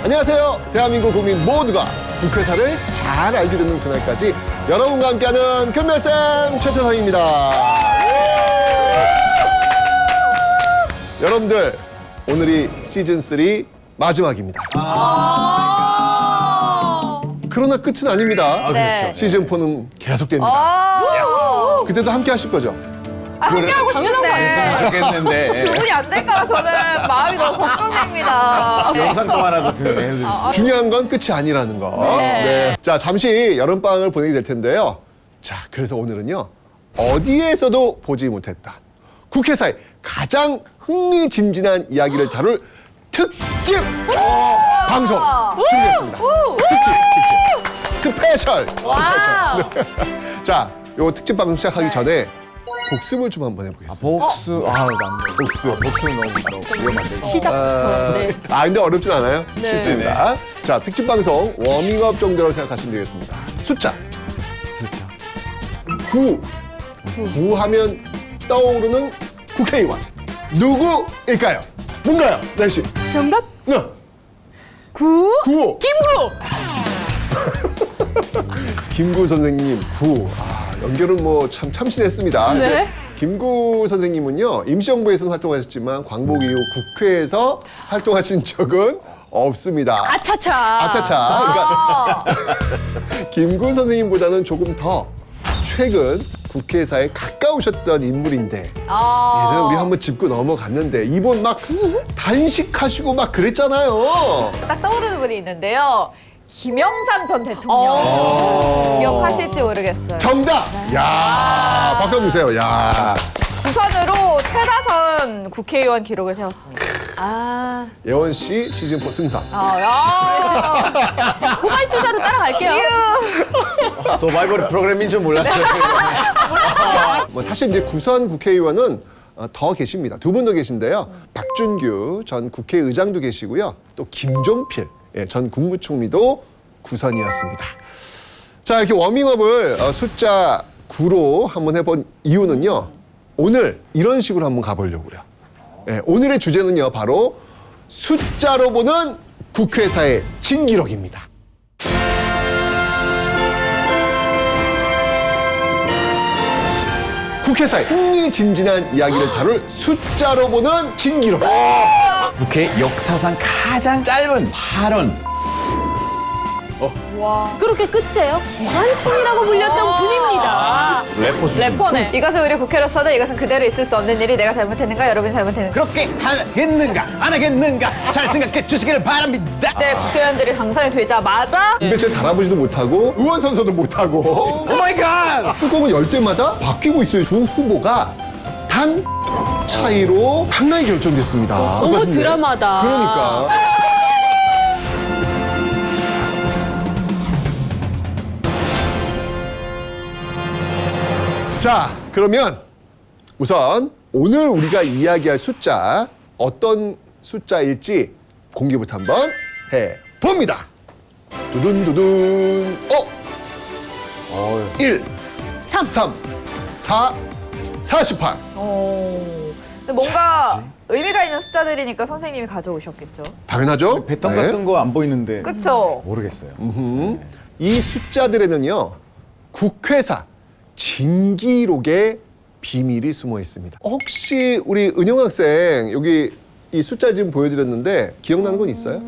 안녕하세요. 대한민국 국민 모두가 국회사를 잘 알게 되는 그날까지 여러분과 함께하는 변별쌤 최태성입니다. 여러분들, 오늘이 시즌3 마지막입니다. 그러나 끝은 아닙니다. 네. 시즌4는 계속됩니다. 그때도 함께 하실 거죠? 함께하고 싶은데 좋겠는데 두 분이 안 될까 저는 마음이 너무 걱정됩니다. 영상 또 하나 더 해주세요. 중요한 건 끝이 아니라는 거. 네. 자, 잠시 여름방학을 보내게 될 텐데요. 자, 그래서 오늘은요. 어디에서도 보지 못했다. 국회사의 가장 흥미진진한 이야기를 다룰 특집 방송 준비했습니다. 특집. 스페셜. 와우. 네. 자, 요 특집 방송 시작하기 전에 복습을 좀 한번 해보겠습니다. 복수 안 돼. 복습. 복수는 너무 위험한데. 시작부터. 네. 근데 어렵진 않아요. 네. 쉽습니다. 자, 특집 방송 워밍업 정도로 생각하시면 되겠습니다. 숫자. 9. 9 하면 떠오르는 국회의원. 누구일까요? 뭔가요? 날씨. 정답 네. 9 9호. 김구. 김구 선생님 9. 연결은 뭐 참 참신했습니다. 네. 근데 김구 선생님은요, 임시정부에서는 활동하셨지만 광복 이후 국회에서 활동하신 적은 없습니다. 아차차. 아차차. 그러니까 김구 선생님보다는 조금 더 최근 국회사에 가까우셨던 인물인데 예전에 우리 한번 짚고 넘어갔는데 이분 막 단식하시고 막 그랬잖아요. 딱 떠오르는 분이 있는데요. 김영삼 전 대통령 기억하실지 모르겠어요. 정답! 야, 박수 한번 주세요. 야. 부산으로 최다선 국회의원 기록을 세웠습니다. 예원 씨 시즌4 승선. 포괄투자로 따라갈게요. 서바이벌 프로그램인 줄 몰랐어요. 뭐 사실 이제 구선 국회의원은 더 계십니다. 두 분 더 계신데요. 박준규 전 국회의장도 계시고요. 또 김종필 전 국무총리도 구선이었습니다. 자, 이렇게 워밍업을 숫자 9로 한번 해본 이유는요. 오늘 이런 식으로 한번 가보려고요. 오늘의 주제는요. 바로 숫자로 보는 국회사의 진기록입니다. 국회사의 흥미진진한 이야기를 다룰 숫자로 보는 진기록. 국회 역사상 가장 짧은 발언. 그렇게 끝이에요? 기관총이라고 불렸던 분입니다. 래퍼네. 이것은 우리 국회로서는 이것은 그대로 있을 수 없는 일이 내가 잘못했는가 여러분이 잘못했는가. 그렇게 하겠는가 안 하겠는가 잘 생각해 주시기를 바랍니다. 네, 국회의원들이 당선이 되자마자 임배철 달아보지도 못하고 의원 선서도 못하고 오 마이 갓. 뚜껑은 열 때마다 바뀌고 있어요. 두 후보가 단 차이로 당락이 결정됐습니다. 너무 똑같은데. 드라마다. 그러니까. 자, 그러면 우선 오늘 우리가 이야기할 숫자 어떤 숫자일지 공개부터 한번 해봅니다. 두둔두둔. 1, 3, 4, 48. 근데 뭔가 의미가 있는 숫자들이니까 선생님이 가져오셨겠죠. 당연하죠? 배턴 네. 같은 거 안 보이는데 그쵸? 모르겠어요. 이 숫자들에는요, 국회사 진기록의 비밀이 숨어 있습니다. 혹시 우리 은영 학생 여기 이 숫자 지금 보여드렸는데 기억나는 건 있어요?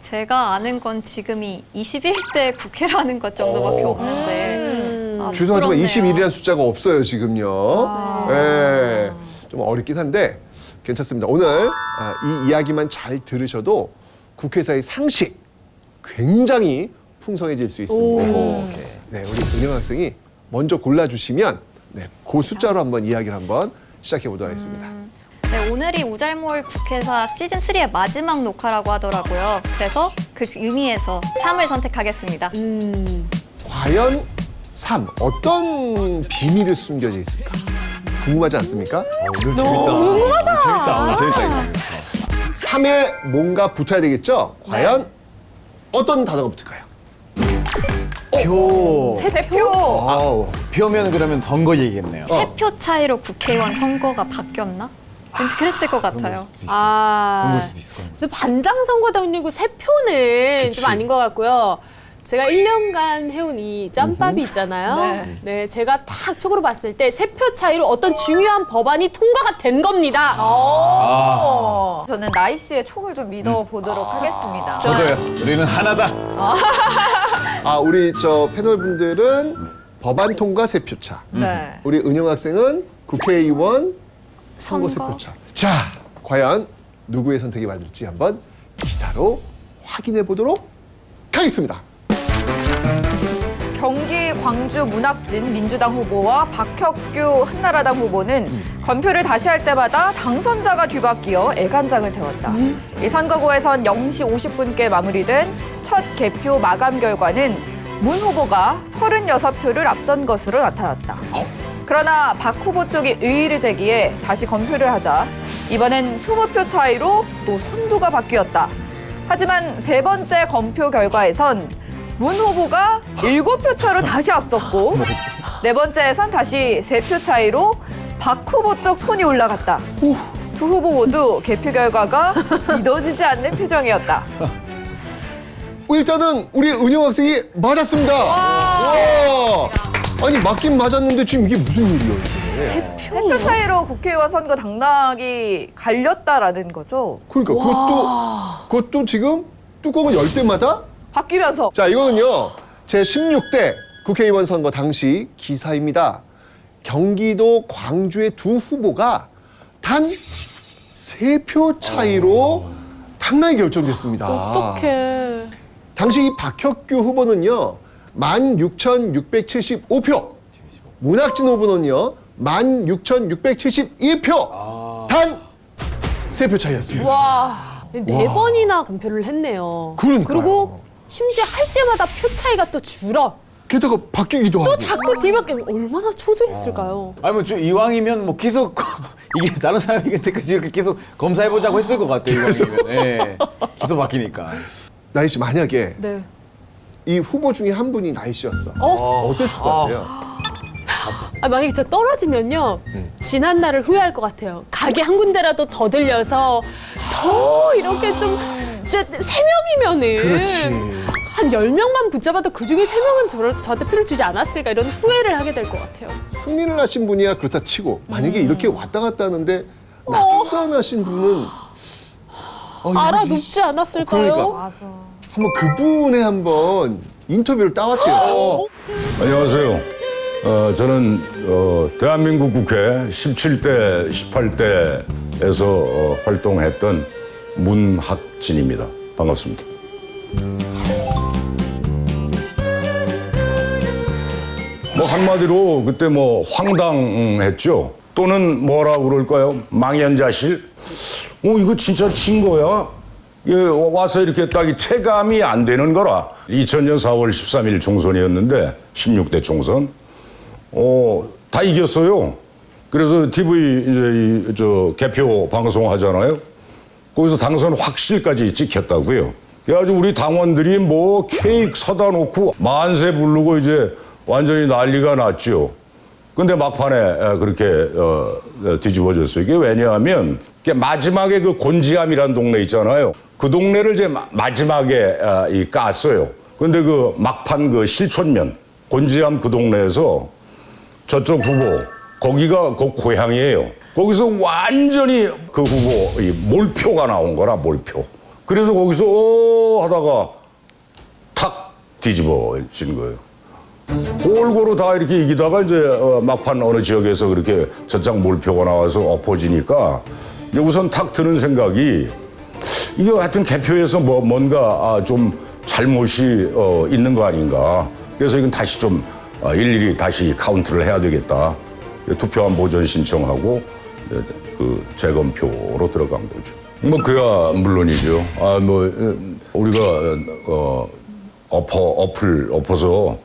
제가 아는 건 지금이 21대 국회라는 것 정도밖에 없는데 죄송하지만 부끄럽네요. 21이라는 숫자가 없어요, 지금요. 예, 좀 어렵긴 한데 괜찮습니다. 오늘 이 이야기만 잘 들으셔도 국회사의 상식 굉장히 풍성해질 수 있습니다. 네, 우리 은영 학생이 먼저 골라주시면 네, 그 숫자로 한번 이야기를 한번 시작해 보도록 하겠습니다. 네, 오늘이 우잘몰 국회사 시즌3의 마지막 녹화라고 하더라고요. 그래서 그 의미에서 3을 선택하겠습니다. 과연 3, 어떤 비밀이 숨겨져 있을까? 궁금하지 않습니까? 이거 재밌다. 재밌다 이거. 3에 뭔가 붙어야 되겠죠? 과연 어떤 단어가 붙을까요? 표. 세표. 어우, 표면 그러면 선거 얘기겠네요. 세 표 차이로 국회의원 선거가 바뀌었나? 왠지 그랬을 것 같아요. 아, 수도 있을 것 근데 반장 선거당이고 세 표는 좀 아닌 것 같고요. 제가 1년간 해온 이 짬밥이 있잖아요. 네, 제가 딱 촉으로 봤을 때 세 표 차이로 어떤 중요한 법안이 통과가 된 겁니다. 저는 나이 씨의 촉을 좀 믿어보도록 하겠습니다. 저도요. 우리는 하나다. 우리 저 패널분들은 법안 통과 세표 차. 네. 우리 은영 학생은 국회의원 선거 선거. 세표 차. 자, 과연 누구의 선택이 맞을지 한번 기사로 확인해 보도록 하겠습니다. 경기 광주 문학진 민주당 후보와 박혁규 한나라당 후보는 건표를 다시 할 때마다 당선자가 뒤바뀌어 애간장을 태웠다. 이 선거구에선 0시 50분께 마무리된 첫 개표 마감 결과는 문 후보가 36표를 앞선 것으로 나타났다. 그러나 박 후보 쪽이 의의를 제기해 다시 검표를 하자 이번엔 20표 차이로 또 선두가 바뀌었다. 하지만 세 번째 검표 결과에선 문 후보가 7표 차로 다시 앞섰고 네 번째에선 다시 3표 차이로 박 후보 쪽 손이 올라갔다. 두 후보 모두 개표 결과가 믿어지지 않는 표정이었다. 일단은 우리 은영 학생이 맞았습니다. 와. 아니 맞긴 맞았는데 지금 이게 무슨 일이에요? 이게? 3표 차이로 국회의원 선거 당락이 갈렸다라는 거죠. 그러니까 그것도 지금 뚜껑을 열 때마다 바뀌면서. 자, 이거는요. 제16대 국회의원 선거 당시 기사입니다. 경기도 광주의 두 후보가 단 3표 차이로 당락이 결정됐습니다. 어떡해. 당시 이 박혁규 후보는요. 16,675표. 문학진 후보는요. 16,671표. 단 3표 차이였습니다. 와, 네 번이나 검표를 했네요. 그러니까요. 그리고 심지어 할 때마다 표 차이가 또 줄어. 게다가 바뀌기도 하고. 또 자꾸 뒤바뀌면 얼마나 초조했을까요? 아니 뭐 이왕이면 뭐 계속 이게 다른 사람이 그때까지 이렇게 계속 검사해보자고 했을 것 같아요. 이왕이면. 예. 계속 바뀌니까. 나희 씨 만약에 네. 이 후보 중에 한 분이 나희 씨였어. 어땠을 것 같아요? 만약에 저 떨어지면요. 지난 날을 후회할 것 같아요. 가게 한 군데라도 더 들려서 더 이렇게 좀 진짜 3명이면은 그렇지. 한 10명만 붙잡아도 그중에 3명은 저한테 표를 주지 않았을까 이런 후회를 하게 될 것 같아요. 승리를 하신 분이야 그렇다 치고 만약에 이렇게 왔다 갔다 하는데 낙선하신 분은 알아눕지 않았을까요? 그러니까 맞아. 한번 그분의 한번 인터뷰를 따왔대요. 안녕하세요. 저는 대한민국 국회 17대, 18대에서 활동했던 문학진입니다. 반갑습니다. 뭐 한마디로 그때 뭐 황당했죠. 또는 뭐라 그럴까요? 망연자실? 이거 진짜 진 거야? 와서 이렇게 딱 체감이 안 되는 거라. 2000년 4월 13일 총선이었는데 16대 총선. 다 이겼어요. 그래서 TV 이제 개표 방송 하잖아요. 거기서 당선 확실까지 찍혔다고요. 그래가지고 우리 당원들이 뭐 케이크 사다 놓고 만세 부르고 이제 완전히 난리가 났죠. 근데 막판에 그렇게 뒤집어졌어요. 이게 왜냐하면 마지막에 그 곤지암이라는 동네 있잖아요. 그 동네를 이제 마지막에 깠어요. 근데 그 막판 그 실촌면 곤지암 그 동네에서 저쪽 후보 거기가 그 고향이에요. 거기서 완전히 그 후보 이 몰표가 나온 거라 몰표. 그래서 거기서 하다가 탁 뒤집어진 거예요. 골고루 다 이렇게 이기다가 이제 막판 어느 지역에서 그렇게 저짝 몰표가 나와서 엎어지니까 이제 우선 탁 드는 생각이 이게 하여튼 개표에서 뭔가 좀 잘못이 있는 거 아닌가. 그래서 이건 다시 좀 일일이 다시 카운트를 해야 되겠다. 투표한 보전 신청하고 그 재검표로 들어간 거죠. 뭐 그야 물론이죠. 우리가 엎어서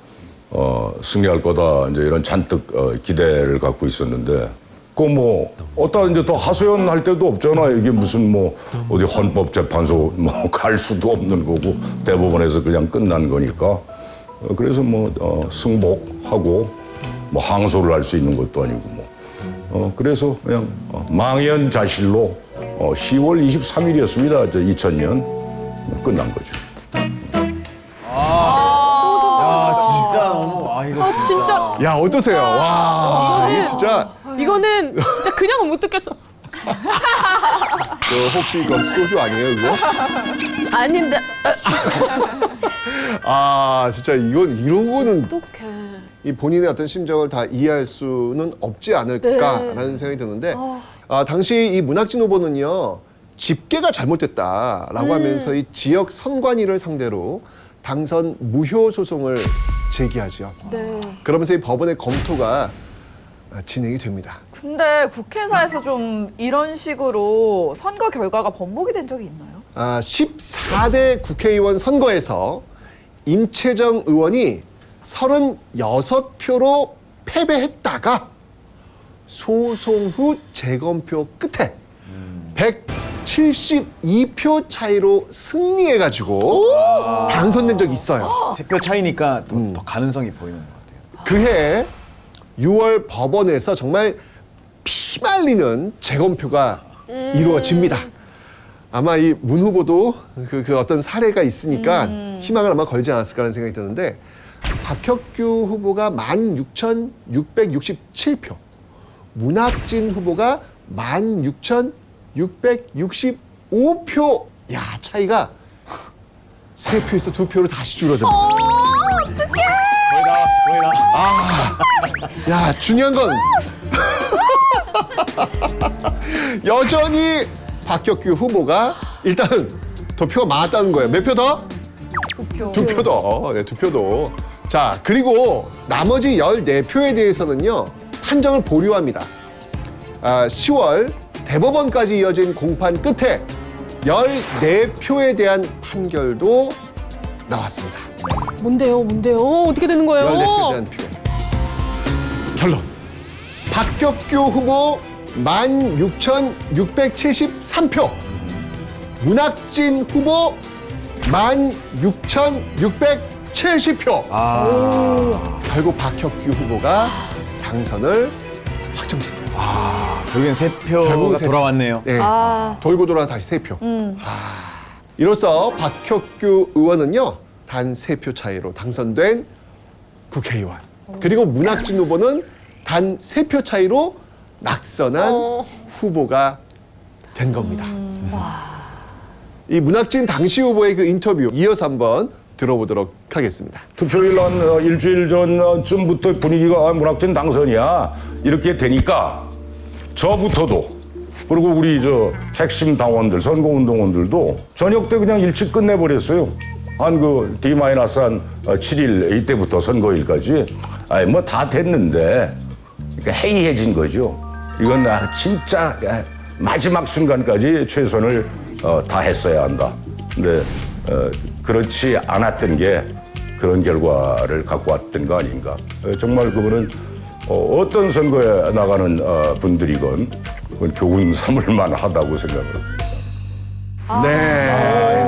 승리할 거다 이제 이런 잔뜩 기대를 갖고 있었는데 그 뭐 어따 이제 더 하소연할 데도 없잖아. 이게 무슨 뭐 어디 헌법재판소 뭐 갈 수도 없는 거고 대법원에서 그냥 끝난 거니까 그래서 뭐 승복하고 뭐 항소를 할 수 있는 것도 아니고 뭐 그래서 그냥 망연자실로 10월 23일이었습니다. 2000년 끝난 거죠. 야, 진짜 너무, 이거 아 진짜 야, 어떠세요? 와, 이게 진짜 이거는 진짜 그냥 못 듣겠어. 혹시 이거 소주 아니에요, 이거? 아닌데 아, 진짜 이런 거는 어떡해. 이 본인의 어떤 심정을 다 이해할 수는 없지 않을까라는 생각이 드는데 당시 이 문학진 후보는요 집계가 잘못됐다라고 하면서 이 지역 선관위를 상대로 당선 무효 소송을 제기하죠. 네. 그러면서 이 법원의 검토가 진행이 됩니다. 근데 국회사에서 좀 이런 식으로 선거 결과가 번복이 된 적이 있나요? 14대 국회의원 선거에서 임채정 의원이 36표로 패배했다가 소송 후 재검표 끝에 172표 차이로 승리해가지고 당선된 적이 있어요. 대표 차이니까 더 가능성이 보이는 것 같아요. 그해 6월 법원에서 정말 피말리는 재검표가 이루어집니다. 아마 이 문 후보도 그 어떤 사례가 있으니까 희망을 아마 걸지 않았을까라는 생각이 드는데 박혁규 후보가 16,667표, 문학진 후보가 16,665표. 야, 차이가 3표에서 2표로 다시 줄어듭니다. 거의 나왔어, 거의 나왔어. 야, 중요한 건 여전히 박혁규 후보가 일단 더 표가 많았다는 거예요. 몇 표 더? 2표. 2표 더. 네, 2표 더. 자, 그리고 나머지 14표에 대해서는요, 판정을 보류합니다. 10월 대법원까지 이어진 공판 끝에 14표에 대한 판결도 나왔습니다. 뭔데요? 어떻게 되는 거예요? 14표에 대한 표. 결론. 박혁규 후보 16,673표. 문학진 후보 16,670표. 결국 박혁규 후보가 당선을 확정짓습니다. 결국엔 결국은 3표가 세 표. 돌아왔네요. 네. 돌고 돌아 다시 3표. 이로써 박혁규 의원은요, 단 3표 차이로 당선된 국회의원. 그리고 문학진 후보는 단 3표 차이로 낙선한 후보가 된 겁니다. 이 문학진 당시 후보의 그 인터뷰 이어서 한번 들어보도록 하겠습니다. 투표일 한 일주일 전쯤부터 분위기가 문학진 당선이야 이렇게 되니까 저부터도 그리고 우리 핵심 당원들 선거운동원들도 저녁 때 그냥 일찍 끝내버렸어요. 한 D-한 7일 이때부터 선거일까지 뭐 다 됐는데 그러니까 해이해진 거죠. 이건 진짜 마지막 순간까지 최선을 다했어야 한다. 근데 그렇지 않았던 게 그런 결과를 갖고 왔던 거 아닌가. 정말 그거는 어떤 선거에 나가는 분들이건 그건 교훈 삼을 만하다고 생각합니다. 네.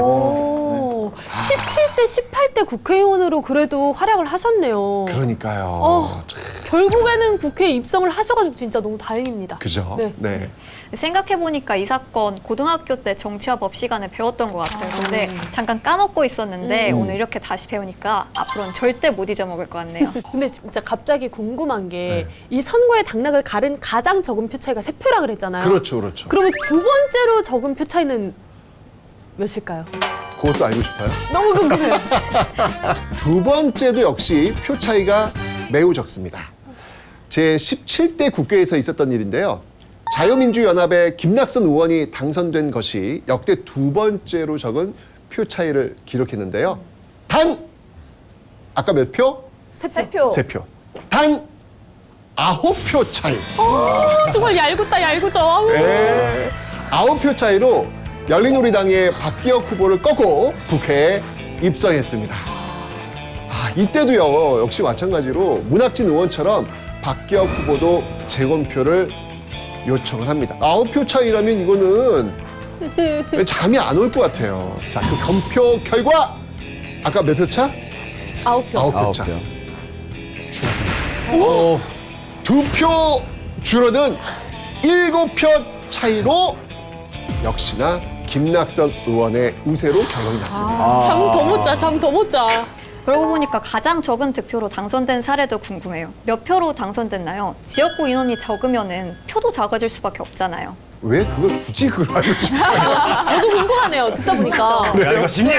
17대, 18대 국회의원으로 그래도 활약을 하셨네요. 그러니까요. 결국에는 국회에 입성을 하셔가지고 진짜 너무 다행입니다. 그죠? 네. 네. 생각해보니까 이 사건 고등학교 때 정치와 법 시간에 배웠던 것 같아요. 근데 잠깐 까먹고 있었는데 오늘 이렇게 다시 배우니까 앞으로는 절대 못 잊어먹을 것 같네요. 근데 진짜 갑자기 궁금한 게 이 선거의 당락을 가른 가장 적은 표 차이가 3표라 그랬잖아요. 그렇죠, 그렇죠. 그러면 두 번째로 적은 표 차이는 몇일까요? 그것도 알고 싶어요? 너무 궁금해요. 두 번째도 역시 표 차이가 매우 적습니다. 제 17대 국회에서 있었던 일인데요. 자유민주연합의 김낙선 의원이 당선된 것이 역대 두 번째로 적은 표 차이를 기록했는데요. 단 아까 몇 표? 3표. 3표. 단 9표 차이. 정말 얄궂죠. 네. 9표 차이로 열린우리당의 박기혁 후보를 꺾고 국회에 입성했습니다. 이때도요, 역시 마찬가지로 문학진 의원처럼 박기혁 후보도 재검표를 요청을 합니다. 9표 차이라면 이거는 잠이 안 올 것 같아요. 자, 그 검표 결과 아까 몇 표 차? 9표. 9표 차. 2표 줄어든 7표 차이로 역시나 김낙선 의원의 우세로 결론이 났습니다. 잠 더 못 자, 잠 더 못 자. 그러고 보니까 가장 적은 득표로 당선된 사례도 궁금해요. 몇 표로 당선됐나요? 지역구 인원이 적으면은 표도 작아질 수밖에 없잖아요. 왜 그걸 굳이 그걸 알고 싶어요? 저도 궁금하네요. 듣다 보니까. 야, 이거 쉽냐?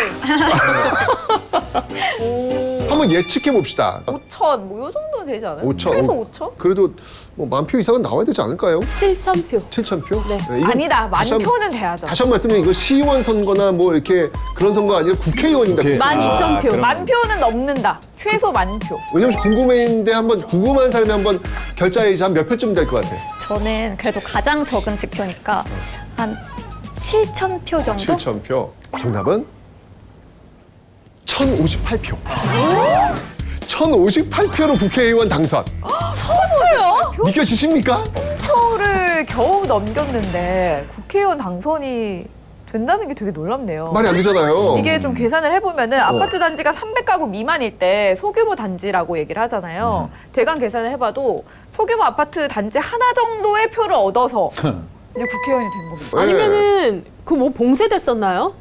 한번 예측해 봅시다. 5천 뭐 요 정도는 되지 않아요? 5천. 최소 5천? 그래도 뭐 10,000표 이상은 나와야 되지 않을까요? 7,000표. 7,000표? 네. 이건 아니다. 다시 한- 10,000표는 돼야죠. 다시 한 번 말씀드리면 이거 시의원 선거나 뭐 이렇게 그런 선거가 아니라 국회의원입니다. 12,000표. 그럼. 10,000표는 넘는다. 최소 10,000표. 왜냐면 궁금했는데 한번 궁금한 사람이 한번 결자해야지 한 몇 표쯤 될 것 같아요. 저는 그래도 가장 적은 득표니까 한 7,000표 정도? 7,000표. 정답은 1,058표. 1,058표로 국회의원 당선. 처음이에요? 믿겨지십니까? 표를 겨우 넘겼는데 국회의원 당선이 된다는 게 되게 놀랍네요. 말이 안 되잖아요. 이게 좀 계산을 해보면은 아파트 단지가 300가구 미만일 때 소규모 단지라고 얘기를 하잖아요. 대강 계산을 해봐도 소규모 아파트 단지 하나 정도의 표를 얻어서 이제 국회의원이 된 겁니다. 아니면은 그 뭐 봉쇄됐었나요?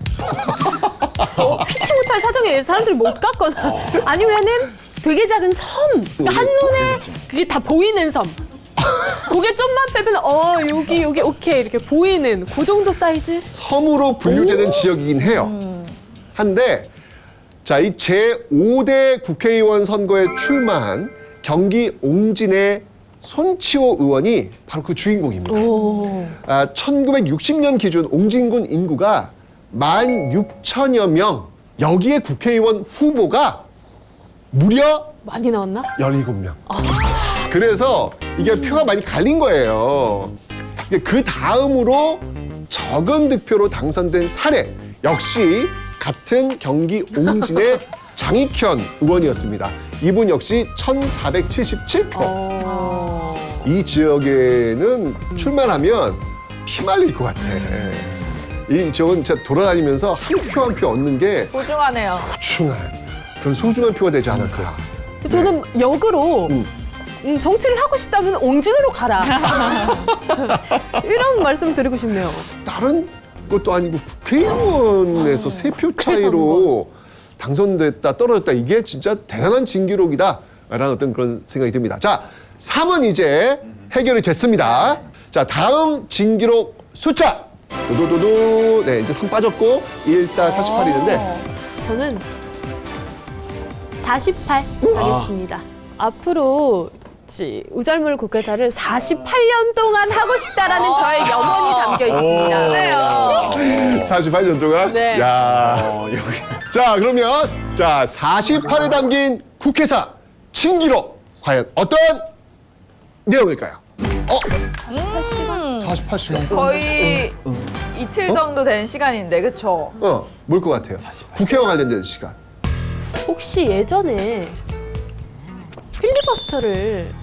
피치 못할 사정에 의해서 사람들이 못 갔거나 아니면은 되게 작은 섬, 그러니까 한눈에 그게 다 보이는 섬. 그게 좀만 빼면 여기 오케이 이렇게 보이는 그 정도 사이즈? 섬으로 분류되는 지역이긴 해요. 한데 자, 이 제5대 국회의원 선거에 출마한 경기 옹진의 손치호 의원이 바로 그 주인공입니다. 1960년 기준 옹진군 인구가 16,000여 명. 여기에 국회의원 후보가 무려 많이 나왔나? 17명. 그래서 이게 표가 많이 갈린 거예요. 이제 그 다음으로 적은 득표로 당선된 사례 역시 같은 경기 옹진의 장익현 의원이었습니다. 이분 역시 1,477표. 이 지역에는 출마하면 피말릴 것 같아. 이 지역은 진짜 돌아다니면서 한 표 한 표 얻는 게 소중하네요. 소중한 그런 소중한 표가 되지 않을까. 저는 역으로 정치를 하고 싶다면 옹진으로 가라. 이런 말씀 드리고 싶네요. 다른 것도 아니고 국회의원에서 3표 차이로 당선됐다 떨어졌다 이게 진짜 대단한 진기록이다라는 어떤 그런 생각이 듭니다. 자, 3은 이제 해결이 됐습니다. 자, 다음 진기록 숫자 도도도도. 네, 이제 3 빠졌고 1, 4, 48이 있는데 저는 48 하겠습니다. 앞으로 우잘물 국회사를 48년 동안 하고 싶다라는 저의 염원이 담겨 있습니다. 네요. 48년 동안. 네. 야. 여기. 자, 그러면 자, 48에 담긴 국회사 진기록 과연 어떤 내용일까요? 48시간. 거의 이틀 정도 된 시간인데, 그쵸? 뭘 것 같아요? 국회와 관련된 시간. 혹시 예전에 필리버스터를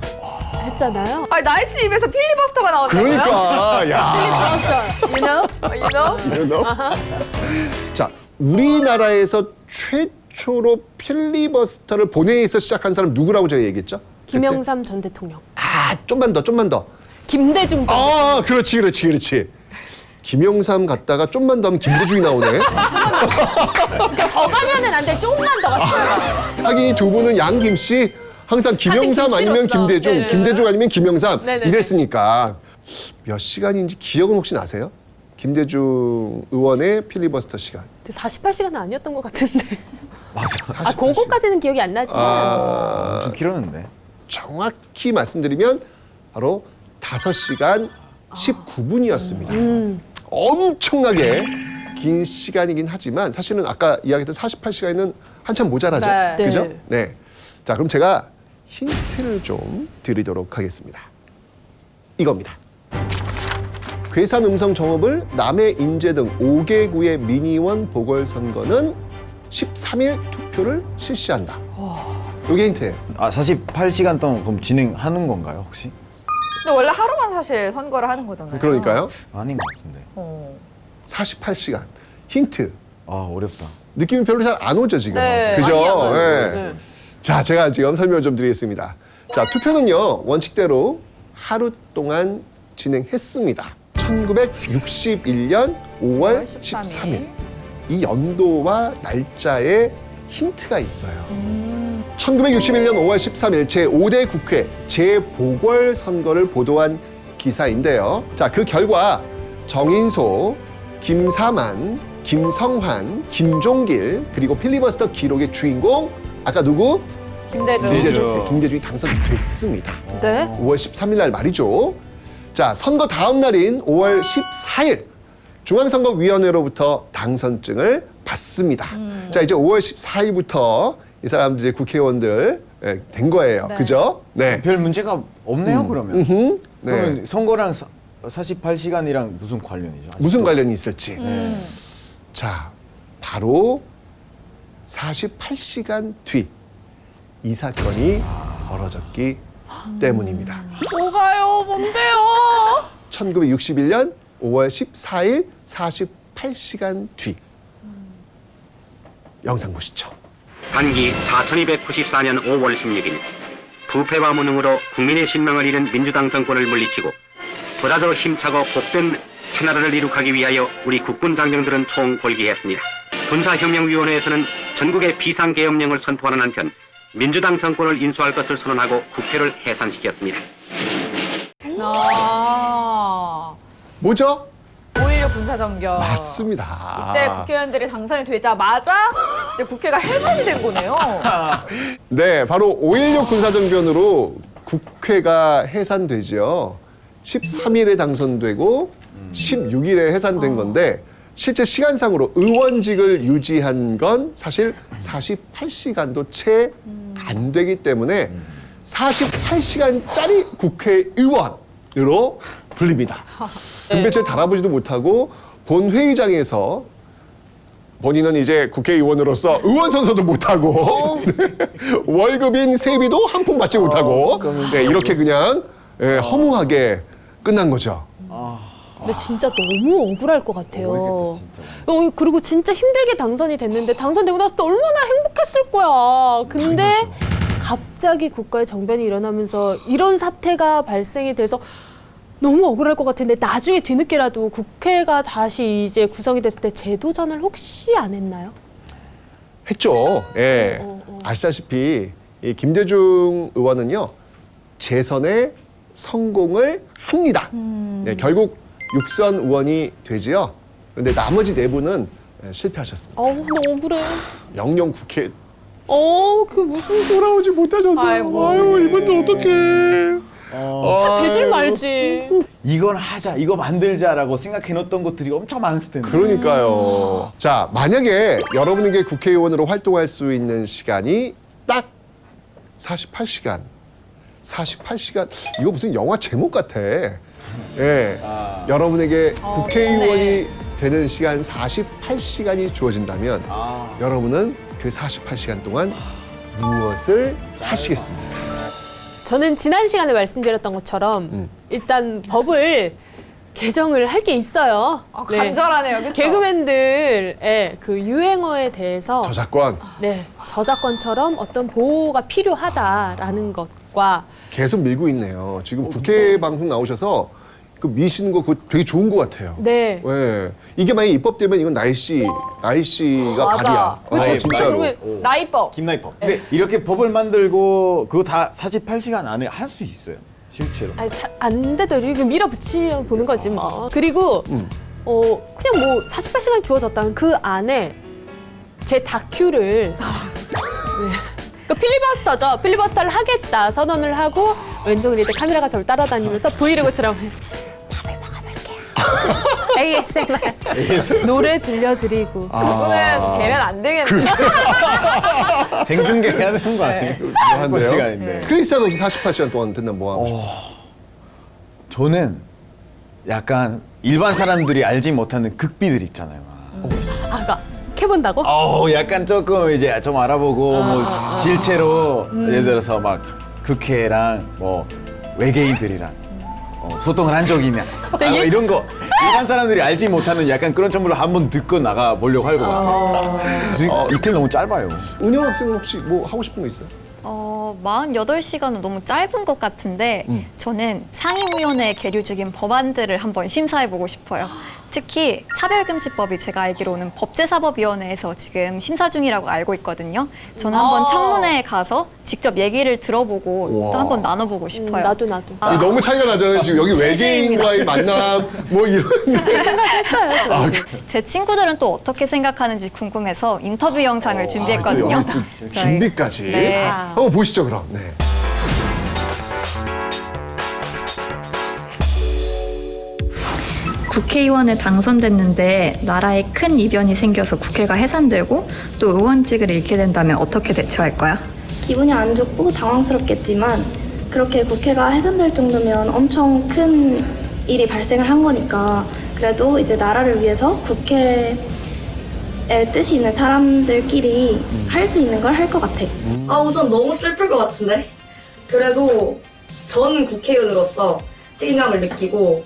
했잖아요. 아니, 나이스 입에서 필리버스터가 나왔다고요? 그러니까, 야. You know? You know? You know? 자, 우리나라에서 최초로 필리버스터를 본회의에서 시작한 사람 누구라고 저희 얘기했죠? 김영삼 전 대통령. 아, 좀만 더. 김대중 전 아, 그렇지. 김영삼 갔다가 좀만 더 하면 김대중이 나오네. 그러니까 더 가면은 안 돼. 조금만 더 갔어요. 하긴 이 두 분은 양김 씨 항상 김영삼 하여튼 아니면 김씨로서. 김대중, 네네네. 김대중 아니면 김영삼 네네네. 이랬으니까 몇 시간인지 기억은 혹시 나세요? 김대중 의원의 필리버스터 시간. 48시간은 아니었던 것 같은데. 맞아. 그거까지는 기억이 안 나지만. 좀 길었는데. 정확히 말씀드리면 바로 5시간 19분이었습니다. 엄청나게 긴 시간이긴 하지만 사실은 아까 이야기했던 48시간은 한참 모자라죠. 네. 그죠? 네. 네. 자, 그럼 제가 힌트를 좀 드리도록 하겠습니다. 이겁니다. 괴산 음성 정업을 남해, 인제 등 5개구의 민의원 보궐선거는 13일 투표를 실시한다. 이게 힌트예요. 48시간 동안 그럼 진행하는 건가요, 혹시? 근데 원래 하루만 사실 선거를 하는 거잖아요. 그러니까요. 아닌 것 같은데. 48시간. 힌트. 아, 어렵다. 느낌이 별로 잘 안 오죠, 지금. 네, 그죠? 많이 안 와요. 네. 네. 자, 제가 지금 설명을 좀 드리겠습니다. 자, 투표는요, 원칙대로 하루 동안 진행했습니다. 1961년 5월 13일. 이 연도와 날짜에 힌트가 있어요. 1961년 5월 13일 제5대 국회 재보궐선거를 보도한 기사인데요. 자, 그 결과 정인소, 김사만, 김성환, 김종길 그리고 필리버스터 기록의 주인공 아까 누구? 김대중. 김대중이 당선됐습니다. 네. 5월 13일 날 말이죠. 자, 선거 다음 날인 5월 14일 중앙선거위원회로부터 당선증을 받습니다. 자, 이제 5월 14일부터 이 사람들 이제 국회의원들 된 거예요. 네. 그죠? 네. 별 문제가 없네요, 그러면. 네. 그러면 선거랑 48시간이랑 무슨 관련이죠? 무슨 관련이 있을지. 자, 바로 48시간 뒤 이 사건이 벌어졌기 때문입니다. 뭐가요? 뭔데요? 1961년 5월 14일 48시간 뒤 영상 보시죠. 단기 4294년 5월 16일 부패와 무능으로 국민의 신망을 잃은 민주당 정권을 물리치고 보다 더 힘차고 복된 새나라를 이룩하기 위하여 우리 국군 장병들은 총궐기했습니다. 군사혁명위원회에서는 전국의 비상계엄령을 선포하는 한편 민주당 정권을 인수할 것을 선언하고 국회를 해산시켰습니다. 뭐죠? 5.16 군사정경. 맞습니다. 이때 국회의원들이 당선이 되자마자 이제 국회가 해산이 된 거네요. 네, 바로 5.16 군사정변으로 국회가 해산되죠. 13일에 당선되고 16일에 해산된 건데 실제 시간상으로 의원직을 유지한 건 사실 48시간도 채 안 되기 때문에 48시간짜리 국회의원으로 불립니다. 금배지를 달아보지도 못하고 본회의장에서 본인은 이제 국회의원으로서 의원 선서도 못하고 월급인 세비도 한 푼 받지 못하고 네, 이렇게 그냥 허무하게 끝난 거죠. 근데 진짜 너무 억울할 것 같아요. 그리고 진짜 힘들게 당선이 됐는데 당선되고 났을 때 얼마나 행복했을 거야. 근데 갑자기 국가의 정변이 일어나면서 이런 사태가 발생이 돼서 너무 억울할 것 같은데 나중에 뒤늦게라도 국회가 다시 이제 구성이 됐을 때 재도전을 혹시 안 했나요? 했죠. 예. 아시다시피 이 김대중 의원은요 재선에 성공을 합니다. 네, 결국 6선 의원이 되지요. 그런데 나머지 4분은 실패하셨습니다. 근데 억울해. 영영 국회 그 무슨 돌아오지 못하셔서 아이고. 아유 이분들 어떡해. 되질 말지. 이건 하자, 이거 만들자라고 생각해놓던 것들이 엄청 많았을 텐데. 그러니까요. 자, 만약에 여러분에게 국회의원으로 활동할 수 있는 시간이 딱 48시간. 48시간. 이거 무슨 영화 제목 같아. 예. 여러분에게 국회의원이 되는 시간 48시간이 주어진다면 여러분은 그 48시간 동안 무엇을 하시겠습니까? 저는 지난 시간에 말씀드렸던 것처럼 일단 법을 개정을 할 게 있어요. 간절하네요. 그쵸? 개그맨들의 그 유행어에 대해서 저작권 저작권처럼 어떤 보호가 필요하다라는 것과 계속 밀고 있네요. 지금 국회 방송 나오셔서 그 미시는 거 그거 되게 좋은 것 같아요. 네. 예. 이게 만약 입법되면 이건 나이 씨가 발이야. 그쵸, 진짜로. 그러면 나이법. 김나이법. 근데 이렇게 법을 만들고 그거 다 48시간 안에 할 수 있어요, 실제로. 아니, 안 돼도 이렇게 밀어붙여 보는 거지 뭐. 그리고 그냥 뭐 48시간이 주어졌다면 그 안에 제 다큐를 그 필리버스터죠. 필리버스터를 하겠다 선언을 하고 왼쪽으로 이제 카메라가 저를 따라다니면서 브이로그처럼 밥을 먹어볼게요. ASMR 노래 들려드리고 그분은 되면 안 되겠네. 생중계해야 되는 거 아니에요? 한데요. 시간인데. 크리스찬 혹시 48시간 동안 듣는 뭐 하고 싶어요? 저는 약간 일반 사람들이 알지 못하는 극비들 있잖아요. 아까 캐본다고? 약간 조금 이제 좀 알아보고 뭐 실제로 예를 들어서 막 국회랑 뭐 외계인들이랑 소통을 한 적이 있냐 뭐 이런 거 일반 사람들이 알지 못하는 약간 그런 정보를 한번 듣고 나가 보려고 할 것 같아요. 이틀 너무 짧아요. 은영 학생은 혹시 뭐 하고 싶은 거 있어요? 48시간은 너무 짧은 것 같은데 저는 상임위원회에 계류 중인 법안들을 한번 심사해보고 싶어요. 특히 차별금지법이 제가 알기로는 법제사법위원회에서 지금 심사 중이라고 알고 있거든요. 저는 한번 청문회에 가서 직접 얘기를 들어보고 우와. 또 한번 나눠보고 싶어요. 나도. 이게 너무 차이가 나잖아요. 지금 여기 외계인과의 만남 뭐 이런. 생각했어요. 제 친구들은 또 어떻게 생각하는지 궁금해서 인터뷰 영상을 준비했거든요. 저희- 준비까지. 네. 한번 보시죠 그럼. 네. 국회의원에 당선됐는데 나라에 큰 이변이 생겨서 국회가 해산되고 또 의원직을 잃게 된다면 어떻게 대처할 거야? 기분이 안 좋고 당황스럽겠지만 그렇게 국회가 해산될 정도면 엄청 큰 일이 발생을 한 거니까 그래도 이제 나라를 위해서 국회의 뜻이 있는 사람들끼리 할 수 있는 걸 할 것 같아. 우선 너무 슬플 것 같은데? 그래도 전 국회의원으로서 책임감을 느끼고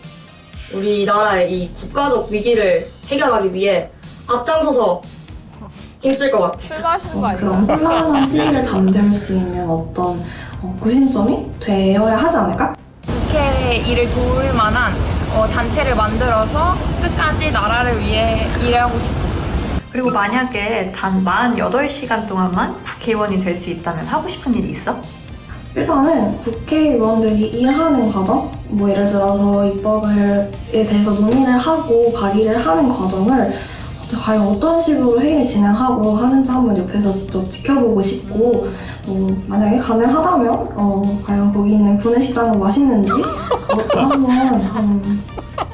우리나라의 이 국가적 위기를 해결하기 위해 앞장서서 힘쓸 것 같아. 술 마시는 거 아니야? 그런 혼란한 시기를 잠재울 수 있는 어떤 구심점이 되어야 하지 않을까? 국회 일을 도울 만한 단체를 만들어서 끝까지 나라를 위해 일하고 싶어. 그리고 만약에 단 48시간 동안만 국회의원이 될 수 있다면 하고 싶은 일이 있어? 일단은 국회의원들이 일하는 과정, 뭐 예를 들어서 입법에 대해서 논의를 하고 발의를 하는 과정을 과연 어떤 식으로 회의를 진행하고 하는지 한번 옆에서 직접 지켜보고 싶고 만약에 가능하다면 과연 거기 있는 구내식당은 맛있는지 그것도 한번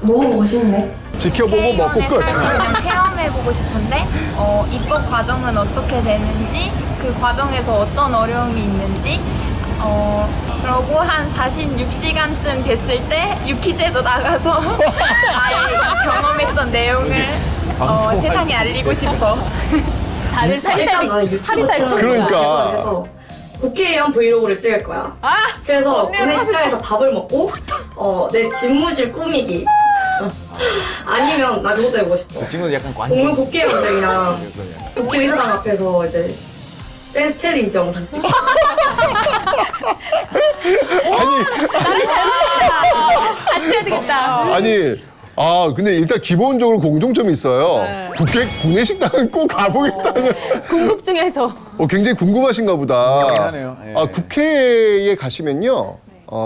먹어보고 싶네. 지켜보고 먹고 끝. 그냥 체험해보고 싶은데 입법 과정은 어떻게 되는지 그 과정에서 어떤 어려움이 있는지 그러고 한 46시간쯤 됐을 때 유퀴즈에도 나가서 나의 경험했던 내용을 세상에 알리고 싶어. 다들 일단 살살이 나는 유튜브 채널을 그러니까. 해서 국회의원 브이로그를 찍을 거야. 그래서 구내식당에서 밥을 먹고 내 집무실 꾸미기 아니면 나 그것도 해보고 싶어. 그 친구는 약간 공무 국회의원들이랑 국회의사당 앞에서 이제 댄스 챌린지 영상 찍기. 같이 해야 되겠다. 아니. 근데 일단 기본적으로 공통점이 있어요. 네. 국회 구내식당은 꼭 가보겠다는. 궁금증에서. 굉장히 궁금하신가 보다. 하네요. 예. 국회에 가시면요.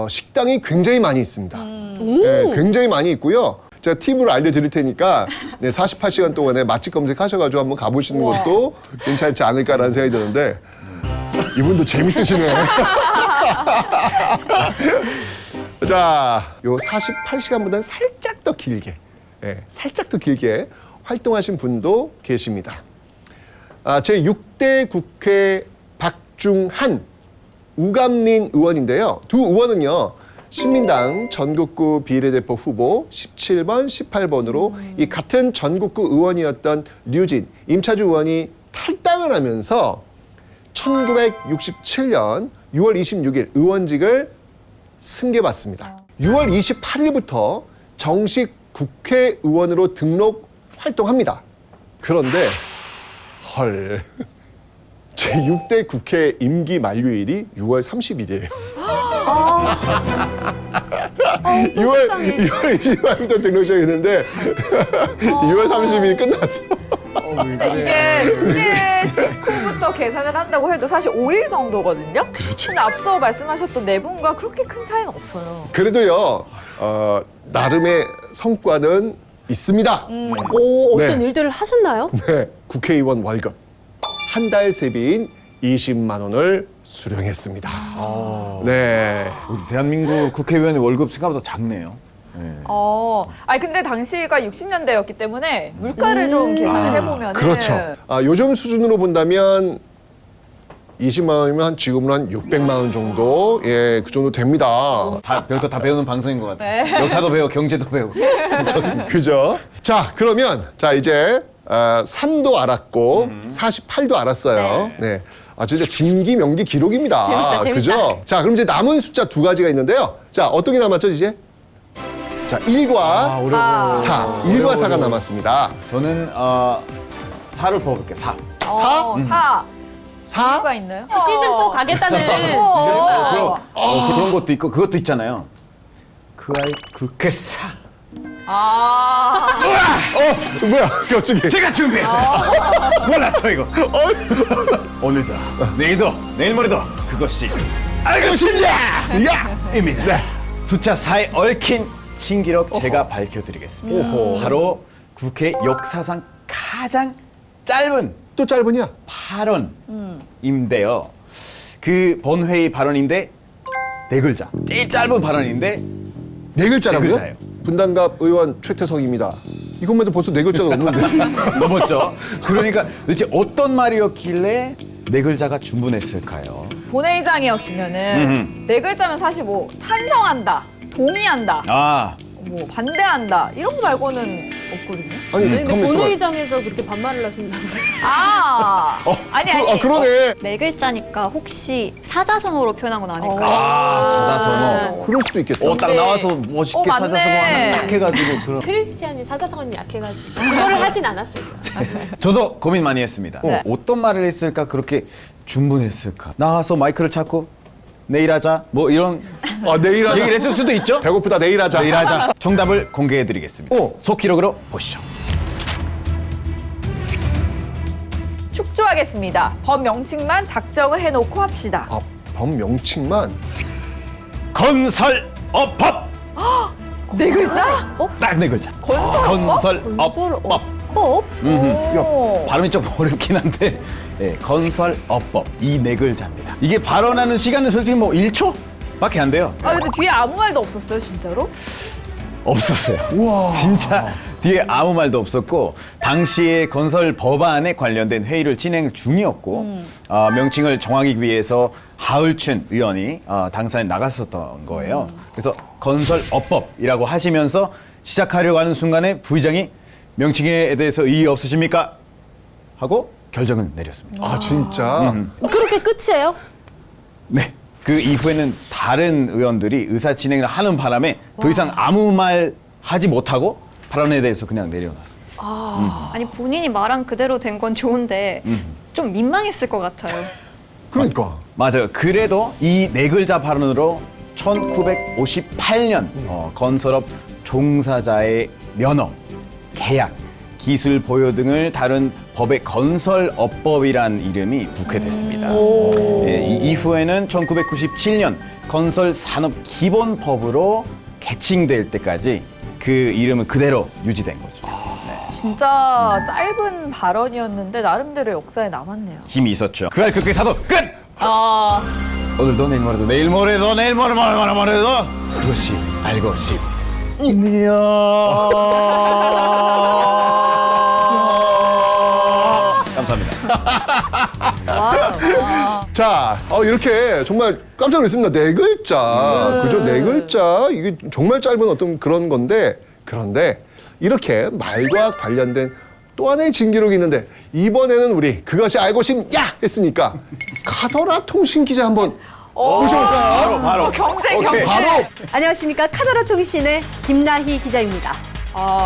식당이 굉장히 많이 있습니다. 네, 굉장히 많이 있고요. 제가 팁을 알려드릴 테니까 48시간 동안에 맛집 검색하셔가지고 한번 가보시는 것도 괜찮지 않을까라는 생각이 드는데 이분도 재밌으시네. 자, 요 48시간보다는 살짝 더 길게, 살짝 더 길게 활동하신 분도 계십니다. 제6대 국회 박중한, 우감린 의원인데요. 두 의원은요, 신민당 전국구 비례대표 후보 17번, 18번으로 이 같은 전국구 의원이었던 류진, 임차주 의원이 탈당을 하면서 1967년 6월 26일 의원직을 승계받습니다. 6월 28일부터 정식 국회의원으로 등록 활동합니다. 그런데 헐, 제6대 국회 임기 만료일이 6월 30일이에요. 6월 28일부터 등록 시작했는데 6월 30일 끝났어. 이게 승계 직후부터 계산을 한다고 해도 사실 5일 정도거든요. 그렇죠. 근데 앞서 말씀하셨던 네 분과 그렇게 큰 차이는 없어요. 그래도요, 나름의 성과는 있습니다. 오, 어떤 네. 일들을 하셨나요? 네, 국회의원 월급 한 달 세비인 20만 원을 수령했습니다. 네. 우리 대한민국 국회의원의 월급 생각보다 작네요. 네. 근데 당시가 60년대였기 때문에 물가를 좀 계산을 해보면은. 그렇죠. 요즘 수준으로 본다면 20만 원이면 한 지금은 한 600만 원 정도, 그 정도 됩니다. 별거 다 배우는 방송인 것 같아요. 역사도 배우고 경제도 배우고. 좋습니다. 그죠? 자, 그러면 이제 3도 알았고 48도 알았어요. 네. 진짜 진기 명기 기록입니다. 재밌다, 재밌다. 그죠? 자, 그럼 이제 남은 숫자 두 가지가 있는데요. 자, 어떤 게 남았죠, 이제? 자, 1과 어려워. 4. 1과 4가 남았습니다. 저는 4를 뽑을게요. 4. 4? 4. 4? 뭐가 있나요? 시즌4 가겠다는. 그런 것도 있고 그것도 있잖아요. 그 아이 국회사. 뭐야, 갑자기. 제가 준비했어요. 몰랐죠 이거. 오늘도 내일도 내일 모레도 그것이 알고 싶냐? 야입니다. 네. 숫자 4에 얽힌 신기록 제가 밝혀드리겠습니다. 바로 국회 역사상 가장 짧은 또 짧으냐? 발언인데요. 그 본회의 발언인데 네 글자. 제일 짧은 발언인데 네 글자라고요? 네 글자예요. 분당갑 의원 최태성입니다. 이것만 해도 벌써 네 글자가 넘는데. 넘었죠. 그러니까 도대체 어떤 말이었길래 네 글자가 충분했을까요? 본회의장이었으면은 네 글자면 사실 뭐 찬성한다, 동의한다, 아, 뭐 반대한다 이런 거 말고는 없거든요. 아니, 근데 가만히 있어봐. 본회의장에서 그렇게 반말을 하신다고요? 아니. 그러네. 네 글자니까 혹시 사자성어로 표현한 건 아닐까요? 사자성어. 그럴 수도 있겠다. 딱 나와서 멋있게 맞네. 사자성어 하나 딱 해가지고 그런. 크리스티안이 사자성어는 약해가지고 그거를 하진 않았어요. 저도 고민 많이 했습니다. 네. 어떤 말을 했을까 그렇게 충분했을까? 나와서 마이크를 찾고 내일 하자 뭐 이런 내일 하자. 얘기를 했을 수도 있죠. 배고프다, 내일 하자. 내일 하자. 정답을 공개해드리겠습니다. 속기록으로 보시죠. 축조하겠습니다. 법 명칭만 작정을 해놓고 합시다. 법 명칭만. 건설업법. 네 글자? 딱 네 글자. 건설업법. 발음이 좀 어렵긴 한데 건설업법 이 네 글자입니다. 이게 발언하는 시간은 솔직히 뭐 1초밖에 안 돼요. 근데 뒤에 아무 말도 없었어요, 진짜로? 없었어요. 진짜 뒤에 아무 말도 없었고 당시에 건설 법안에 관련된 회의를 진행 중이었고 명칭을 정하기 위해서 하울춘 의원이 당사에 나갔었던 거예요. 그래서 건설업법이라고 하시면서 시작하려고 하는 순간에 부의장이 명칭에 대해서 이의 없으십니까? 하고 결정을 내렸습니다. 진짜? 그렇게 끝이에요? 네. 그 이후에는 다른 의원들이 의사 진행을 하는 바람에 더 이상 아무 말 하지 못하고 발언에 대해서 그냥 내려놨어요. 아니 본인이 말한 그대로 된 건 좋은데 좀 민망했을 것 같아요. 그러니까. 맞아요. 그래도 이 네 글자 발언으로 1958년 건설업 종사자의 면허, 계약, 기술 보유 등을 다룬 법의 건설업법이란 이름이 국회됐습니다. 이 이후에는 1997년 건설산업기본법으로 개칭될 때까지 그 이름은 그대로 유지된 거죠. 진짜 짧은 발언이었는데 나름대로 역사에 남았네요. 힘이 있었죠. 그할 국회 사도 끝! 오늘도 내일 모레도 내일 모레도 내일 모레도 그것이 알고 싶냐. 감사합니다. 자, 이렇게 정말 깜짝 놀랐습니다. 네 글자. 그죠? 네 글자. 이게 정말 짧은 어떤 그런 건데, 그런데 이렇게 말과 관련된 또 하나의 진기록이 있는데, 이번에는 우리 그것이 알고 싶냐 했으니까 카더라 통신 기자 한번 모셔볼까요? 바로. 경쟁. 바로. 안녕하십니까. 카더라 통신의 김나희 기자입니다.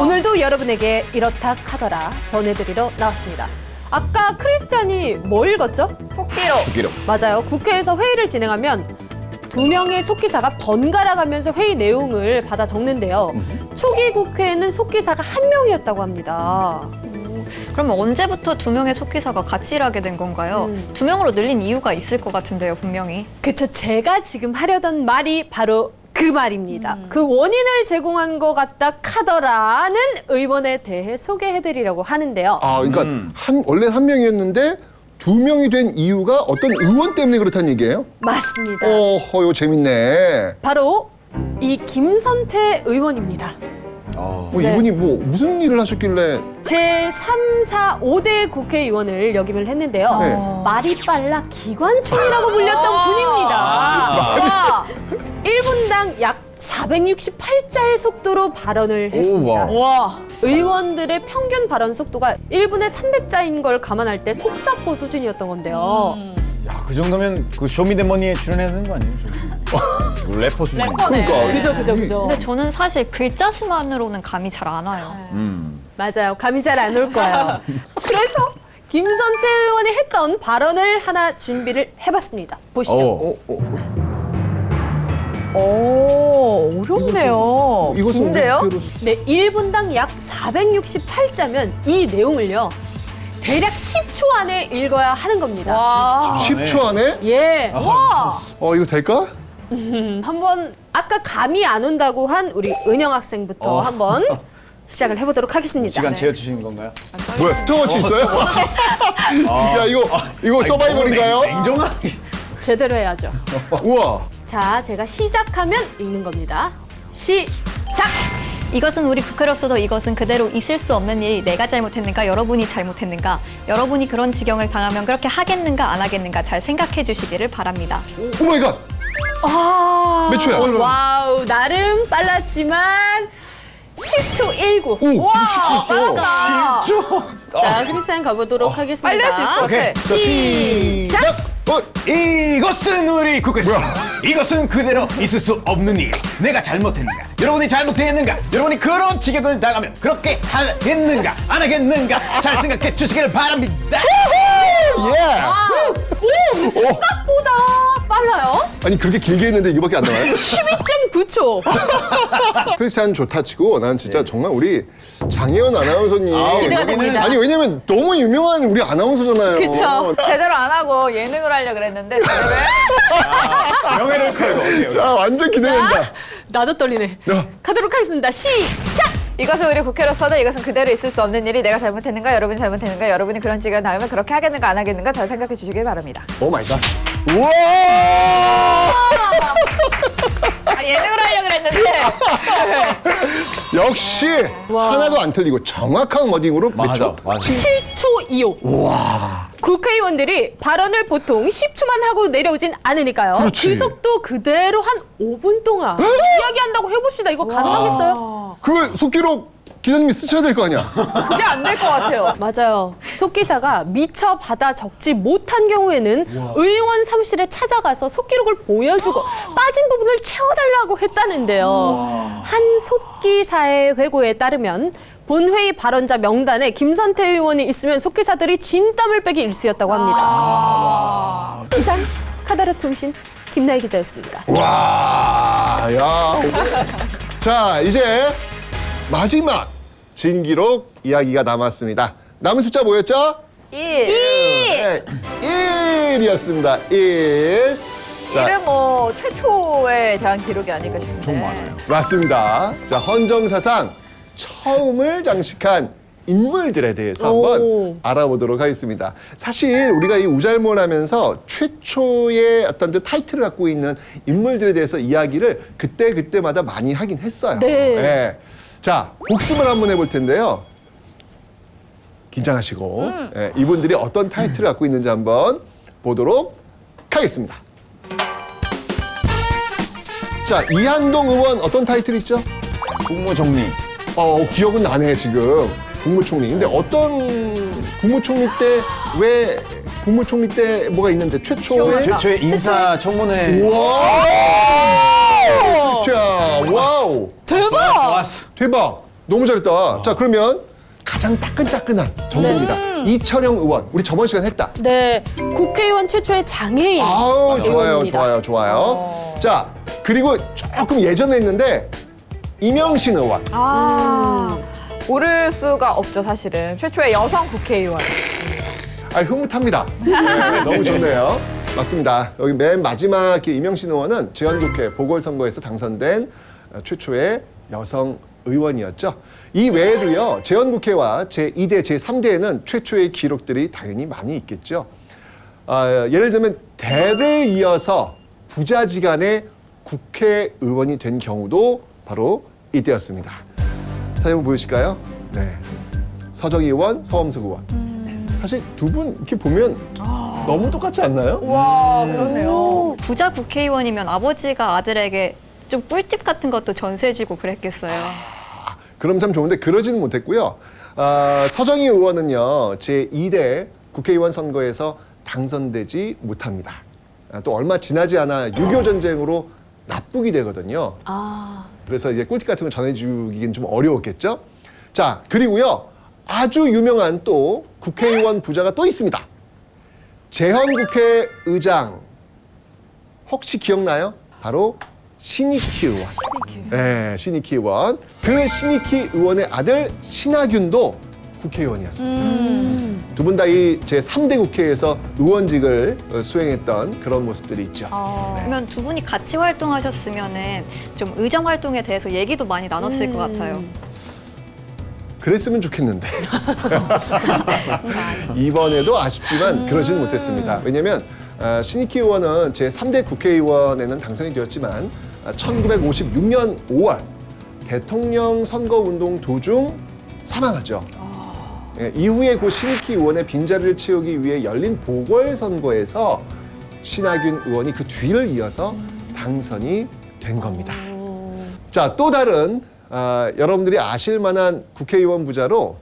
오늘도 여러분에게 이렇다 카더라 전해드리러 나왔습니다. 아까 크리스찬이 뭐 읽었죠? 속기록. 맞아요. 국회에서 회의를 진행하면 2명의 속기사가 번갈아 가면서 회의 내용을 받아 적는데요. 초기 국회에는 속기사가 1명이었다고 합니다. 그러면 언제부터 2명의 속기사가 같이 일하게 된 건가요? 2명으로 늘린 이유가 있을 것 같은데요, 분명히. 그쵸. 제가 지금 하려던 말이 바로 그 말입니다. 그 원인을 제공한 것 같다 카더라는 의원에 대해 소개해드리려고 하는데요. 그러니까 원래 한 명이었는데 2명이 된 이유가 어떤 의원 때문에 그렇다는 얘기예요? 맞습니다. 이거 재밌네. 바로 이 김선태 의원입니다. 네. 이분이 뭐 무슨 일을 하셨길래? 제3, 4, 5대 국회의원을 역임을 했는데요. 네. 말이 빨라 기관총이라고 불렸던 분입니다. 1분당 약 468자의 속도로 발언을 했습니다. 와. 의원들의 평균 발언 속도가 1분에 300자인 걸 감안할 때 속사포 수준이었던 건데요. 야, 그 정도면 그 쇼미더머니에 출연해야 되는 거 아니에요? 래퍼 수준. 래퍼네. 그러니까. 그죠. 근데 저는 사실 글자 수만으로는 감이 잘 안 와요. 맞아요. 감이 잘 안 올 거예요. 그래서 김선태 의원이 했던 발언을 하나 준비를 해봤습니다. 보시죠. 어렵네요. 긴데요? 네, 1분당 약 468자면 이 내용을요. 대략 10초 안에 읽어야 하는 겁니다. 와. 10초 안에? 예. 와. 이거 될까? 한번 아까 감이 안 온다고 한 우리 은영 학생부터 한번 시작을 해보도록 하겠습니다. 시간 재어주시는 건가요? 뭐야, 스톱워치 있어요? 야, 이거 서바이벌인가요? 냉정하게. 제대로 해야죠. 우와. 자, 제가 시작하면 읽는 겁니다. 시작! 이것은 우리 국회로서도 이것은 그대로 있을 수 없는 일이 내가 잘못했는가 여러분이 잘못했는가 여러분이 그런 지경을 당하면 그렇게 하겠는가 안 하겠는가 잘 생각해 주시기를 바랍니다. 오 마이 갓. 몇 초야? 와우, 나름 빨랐지만 10초 19. 오, 와, 10초 있어. 빨랐다. 자, 크리스찬 가보도록 하겠습니다. 빨리 할 수 있을 것 같아. 시작. 이것은 우리 국회에서 이것은 그대로 있을 수 없는 일. 내가 잘못했는가? 여러분이 잘못했는가? 여러분이 그런 지경을 당하면 그렇게 하겠는가? 안 하겠는가? 잘 생각해 주시기를 바랍니다. 예. 오, 생각보다 빨라요. 아니 그렇게 길게 했는데 이거밖에 안 나와요? 12.9초. 크리스찬 좋다 치고 나는 진짜 정말 우리 장혜연 아나운서님 기대가 됩니다. 아니 왜냐면 너무 유명한 우리 아나운서잖아요. 그쵸. 제대로 안 하고 예능을 하려고 그랬는데 제대로 해? 명예를 걸고 어때요? 자, 완전 기대된다. 나도 떨리네. 가도록 하겠습니다. 시작! 이것은 우리 국회로서도 이것은 그대로 있을 수 없는 일이 내가 잘못했는가 여러분이 잘못했는가 여러분이 그런 지경을 당하면 그렇게 하겠는가 안 하겠는가 잘 생각해 주시길 바랍니다. 오 마이 갓. 우와! 예능을 하려고 그랬는데 역시 하나도 안 틀리고 정확한 워딩으로 몇 초? 맞아. 7초 25. 와. 국회의원들이 발언을 보통 10초만 하고 내려오진 않으니까요. 그렇지. 그 속도 그대로 한 5분 동안 이야기한다고 해봅시다. 이거 가능하겠어요? 그걸 속기록 기자님이 쓰셔야 될 거 아니야? 그게 안 될 것 같아요. 맞아요. 속기사가 미처 받아 적지 못한 경우에는 의원 사무실에 찾아가서 속기록을 보여주고 빠진 부분을 채워달라고 했다는데요. 한 속기사의 회고에 따르면 본회의 발언자 명단에 김선태 의원이 있으면 속기사들이 진땀을 빼기 일쑤였다고 합니다. 이상 카다르 통신 김나희 기자였습니다. 와, 야. 자, 이제 마지막 진기록 이야기가 남았습니다. 남은 숫자 뭐였죠? 1. 네, 1이었습니다. 1. 자, 1은 뭐 최초에 대한 기록이 아닐까 싶은데. 맞습니다. 자, 헌정사상 처음을 장식한 인물들에 대해서 한번 알아보도록 하겠습니다. 사실 우리가 이 우잘몰 하면서 최초의 어떤 그 타이틀을 갖고 있는 인물들에 대해서 이야기를 그때마다 많이 하긴 했어요. 네. 자, 복습을 한번 해볼 텐데요. 긴장하시고 이분들이 어떤 타이틀을 갖고 있는지 한번 보도록 하겠습니다. 자, 이한동 의원 어떤 타이틀 있죠? 국무총리. 기억은 나네 지금. 국무총리. 근데 어떤 국무총리 때 왜 국무총리 때 뭐가 있는데 최초의 최초의 인사청문회. 우와! 자, 와우. 왔어. 대박. 너무 잘했다. 자, 그러면 가장 따끈따끈한 정보입니다. 이철영 의원. 우리 저번 시간에 했다. 네, 국회의원 최초의 장애인. 아우, 좋아요, 의원입니다. 좋아요, 좋아요. 자, 그리고 조금 예전에 했는데 이명신 의원. 모를 수가 없죠, 사실은. 최초의 여성 국회의원. 흐뭇합니다. 네, 너무 좋네요. 맞습니다. 여기 맨 마지막 이명신 의원은 제헌국회 보궐선거에서 당선된 최초의 여성 의원이었죠. 이 외에도요, 제헌국회와 제2대, 제3대에는 최초의 기록들이 당연히 많이 있겠죠. 예를 들면 대를 이어서 부자지간의 국회의원이 된 경우도 바로 이때였습니다. 사진 한번 보여주실까요? 네. 서정희 의원, 서범석 의원. 사실 두 분 이렇게 보면 너무 똑같지 않나요? 와, 그렇네요. 부자 국회의원이면 아버지가 아들에게 좀 꿀팁 같은 것도 전수해주고 그랬겠어요. 그럼 참 좋은데 그러지는 못했고요. 서정희 의원은요, 제2대 국회의원 선거에서 당선되지 못합니다. 또 얼마 지나지 않아 6.25 전쟁으로 납북이 되거든요. 그래서 이제 꿀팁 같은 걸 전해주기는 좀 어려웠겠죠. 자, 그리고요, 아주 유명한 또 국회의원 부자가 또 있습니다. 재헌 국회의장 혹시 기억나요? 바로 신익희 의원. 네, 신익희 의원. 그 신익희 의원의 아들 신하균도 국회의원이었습니다. 두 분 다 이 제3대 국회에서 의원직을 수행했던 그런 모습들이 있죠. 그러면 두 분이 같이 활동하셨으면은 좀 의정 활동에 대해서 얘기도 많이 나눴을 것 같아요. 그랬으면 좋겠는데 이번에도 아쉽지만 그러지는 못했습니다. 왜냐하면 신익희 의원은 제3대 국회의원에는 당선이 되었지만 1956년 5월 대통령 선거운동 도중 사망하죠. 예, 이후에 고 신익희 의원의 빈자리를 채우기 위해 열린 보궐선거에서 신하균 의원이 그 뒤를 이어서 당선이 된 겁니다. 자, 또 다른 여러분들이 아실 만한 국회의원 부자로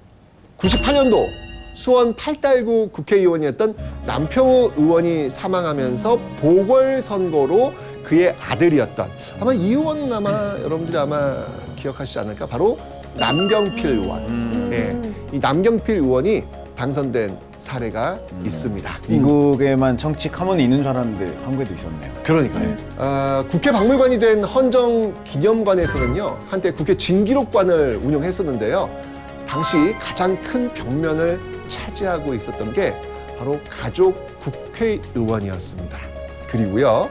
98년도 수원 8달구 국회의원이었던 남평우 의원이 사망하면서 보궐선거로 그의 아들이었던 아마 이 의원은 아마 여러분들이 아마 기억하시지 않을까? 바로 남경필 의원. 예, 이 남경필 의원이 당선된 사례가 있습니다. 미국에만 정치 카몬이 있는 줄 알았는데 한국에도 있었네요. 그러니까요. 국회 박물관이 된 헌정기념관에서는요, 한때 국회 진기록관을 운영했었는데요. 당시 가장 큰 벽면을 차지하고 있었던 게 바로 가족 국회의원이었습니다. 그리고요,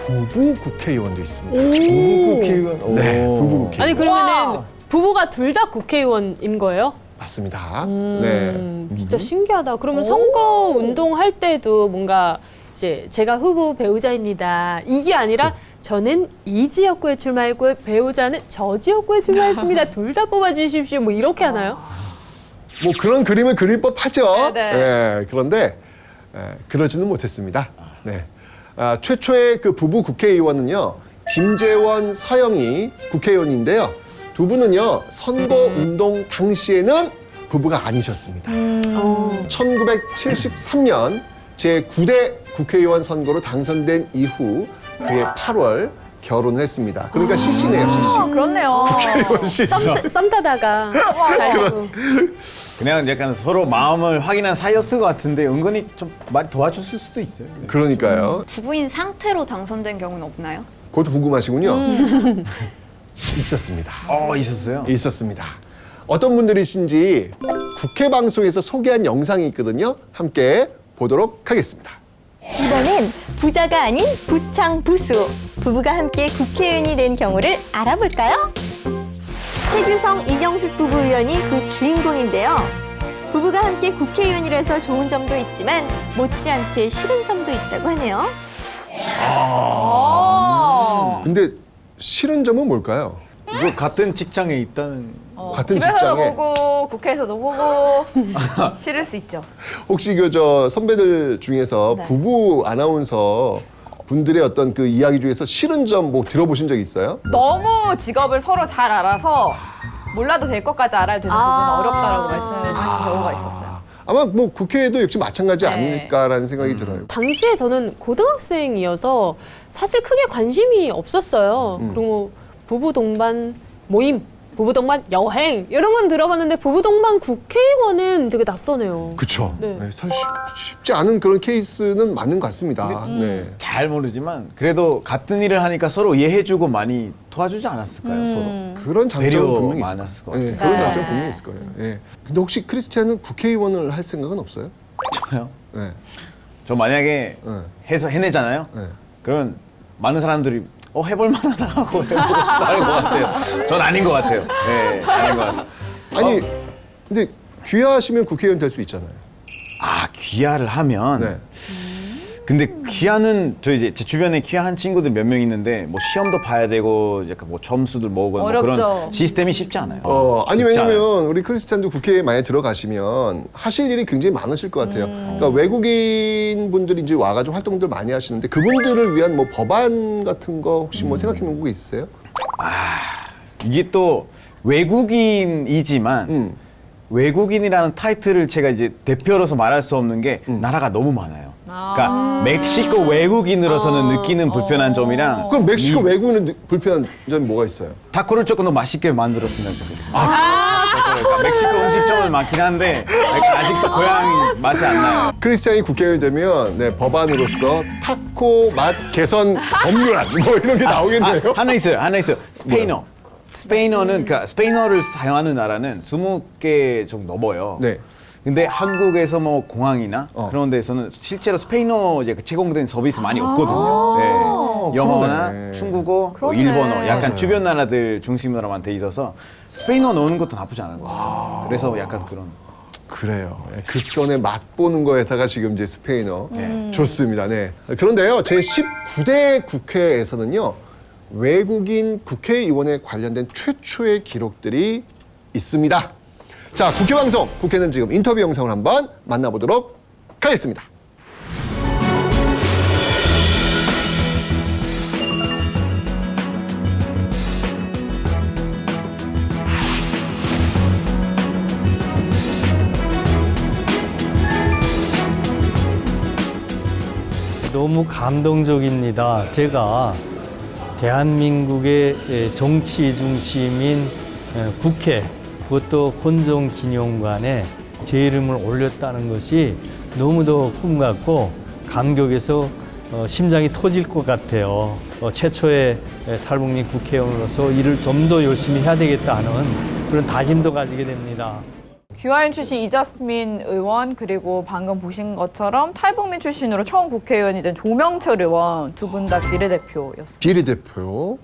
부부 국회의원도 있습니다. 부부 국회의원? 네, 부부 국회의원. 아니 그러면은 부부가 둘 다 국회의원인 거예요? 맞습니다. 네. 진짜 신기하다. 그러면 선거 운동할 때도 뭔가 이제 제가 후보 배우자입니다. 이게 아니라 저는 이 지역구에 출마했고 배우자는 저 지역구에 출마했습니다. 둘 다 뽑아주십시오. 뭐 이렇게 하나요? 뭐 그런 그림을 그릴 법하죠. 네네. 네, 그런데 그러지는 못했습니다. 네. 최초의 그 부부 국회의원은요, 김재원, 서영이 국회의원인데요. 두 분은요, 선거운동 당시에는 부부가 아니셨습니다. 1973년 제9대 국회의원 선거로 당선된 이후 그해 8월 결혼을 했습니다. 그러니까 CC네요, CC. 그렇네요. 국회의원 CC. 썸 타다가 잘 되고. 그냥 약간 서로 마음을 확인한 사이였을 것 같은데 은근히 좀 많이 도와줬을 수도 있어요. 그러니까요. 부부인 상태로 당선된 경우는 없나요? 그것도 궁금하시군요. 있었습니다. 있었어요? 있었습니다. 어떤 분들이신지 국회 방송에서 소개한 영상이 있거든요. 함께 보도록 하겠습니다. 이번엔 부자가 아닌 부창부수 부부가 함께 국회의원이 된 경우를 알아볼까요? 최규성, 이경식 부부 의원이 그 주인공인데요. 부부가 함께 국회의원이라서 좋은 점도 있지만 못지않게 싫은 점도 있다고 하네요. 근데 싫은 점은 뭘까요? 이거 같은 직장에 있다는 같은 집에서도 직장에 보고 국회에서도 보고 싫을 수 있죠. 혹시 그 저 선배들 중에서 네. 부부 아나운서 분들의 어떤 그 이야기 중에서 싫은 점 뭐 들어보신 적 있어요? 너무 직업을 서로 잘 알아서 몰라도 될 것까지 알아야 되는 부분은 어렵다라고 말씀하신 경우가 있었어요. 아마 뭐 국회에도 역시 마찬가지 네. 아닐까라는 생각이 들어요. 당시에 저는 고등학생이어서 사실 크게 관심이 없었어요. 그리고 부부 동반 모임, 부부 동반 여행 이런 건 들어봤는데 부부 동반 국회의원은 되게 낯서네요. 그렇죠. 네. 사실 쉽지 않은 그런 케이스는 맞는 것 같습니다. 네. 잘 모르지만 그래도 같은 일을 하니까 서로 이해해주고 많이 도와주지 않았을까요? 서로. 그런 장점은 배려 분명히 있을 많았을 것 거예요. 같아요. 그런 네. 장점 분명히 있을 거예요. 예. 근데 혹시 크리스티안은 국회의원을 할 생각은 없어요? 저요? 네. 저 만약에 네. 해서 해내잖아요? 네. 그러면 많은 사람들이 해볼 만하다 하고 해볼 수도 할 것 같아요. 전 아닌 것 같아요. 네, 아닌 것 같아요. 아니, 근데 귀화하시면 국회의원 될 수 있잖아요. 귀화를 하면 네. 근데 귀화는 저 이제 제 주변에 귀화한 친구들 몇 명 있는데 뭐 시험도 봐야 되고 약간 뭐 점수들 모으고 뭐 어렵죠. 그런 시스템이 쉽지 않아요. 아니 쉽지 않아요. 왜냐면 우리 크리스찬도 국회에 많이 들어가시면 하실 일이 굉장히 많으실 것 같아요. 그러니까 외국인 분들이 이제 와가지고 활동들 많이 하시는데 그분들을 위한 뭐 법안 같은 거 혹시 뭐 생각해 놓은 거 있으세요? 이게 또 외국인이지만 외국인이라는 타이틀을 제가 이제 대표로서 말할 수 없는 게 나라가 너무 많아요. 그러니까 멕시코 외국인으로서는 느끼는 불편한 점이랑 그럼 멕시코 외국인은 불편한 점이 뭐가 있어요? 타코를 조금 더 맛있게 만들었으면 좋겠어요. 그러니까 멕시코 음식점을 고향은 많긴 한데 약간 아직도 고향 맛이 안 나요. 크리스찬이 국회의원이 되면 네, 법안으로서 타코 맛 개선 법률안 뭐 이런 게 나오겠네요. 하나 있어요. 스페인어. 스페인어는 그러니까 스페인어를 사용하는 나라는 20개 좀 넘어요. 네. 근데 한국에서 뭐 공항이나 그런 데서는 실제로 스페인어 이제 제공된 서비스 많이 없거든요. 네. 영어나 그러네. 중국어, 뭐 그러네. 일본어, 약간 맞아요. 주변 나라들 중심으로만 돼 있어서 스페인어 넣는 것도 나쁘지 않은 것 같아요. 그래서 약간 그런. 그래요. 예, 극선에 맛보는 거에다가 지금 이제 스페인어 좋습니다. 네. 그런데요, 제 19대 국회에서는요 외국인 국회의원에 관련된 최초의 기록들이 있습니다. 자, 국회 방송, 국회는 지금 인터뷰 영상을 한번 만나보도록 하겠습니다. 너무 감동적입니다. 제가 대한민국의 정치 중심인 국회, 그것도 혼종기념관에 제 이름을 올렸다는 것이 너무도 꿈같고 감격해서 심장이 터질 것 같아요. 최초의 탈북민 국회의원으로서 일을 좀 더 열심히 해야 되겠다 하는 그런 다짐도 가지게 됩니다. 귀화인 출신 이자스민 의원 그리고 방금 보신 것처럼 탈북민 출신으로 처음 국회의원이 된 조명철 의원 두 분 다 비례대표였습니다. 비례대표.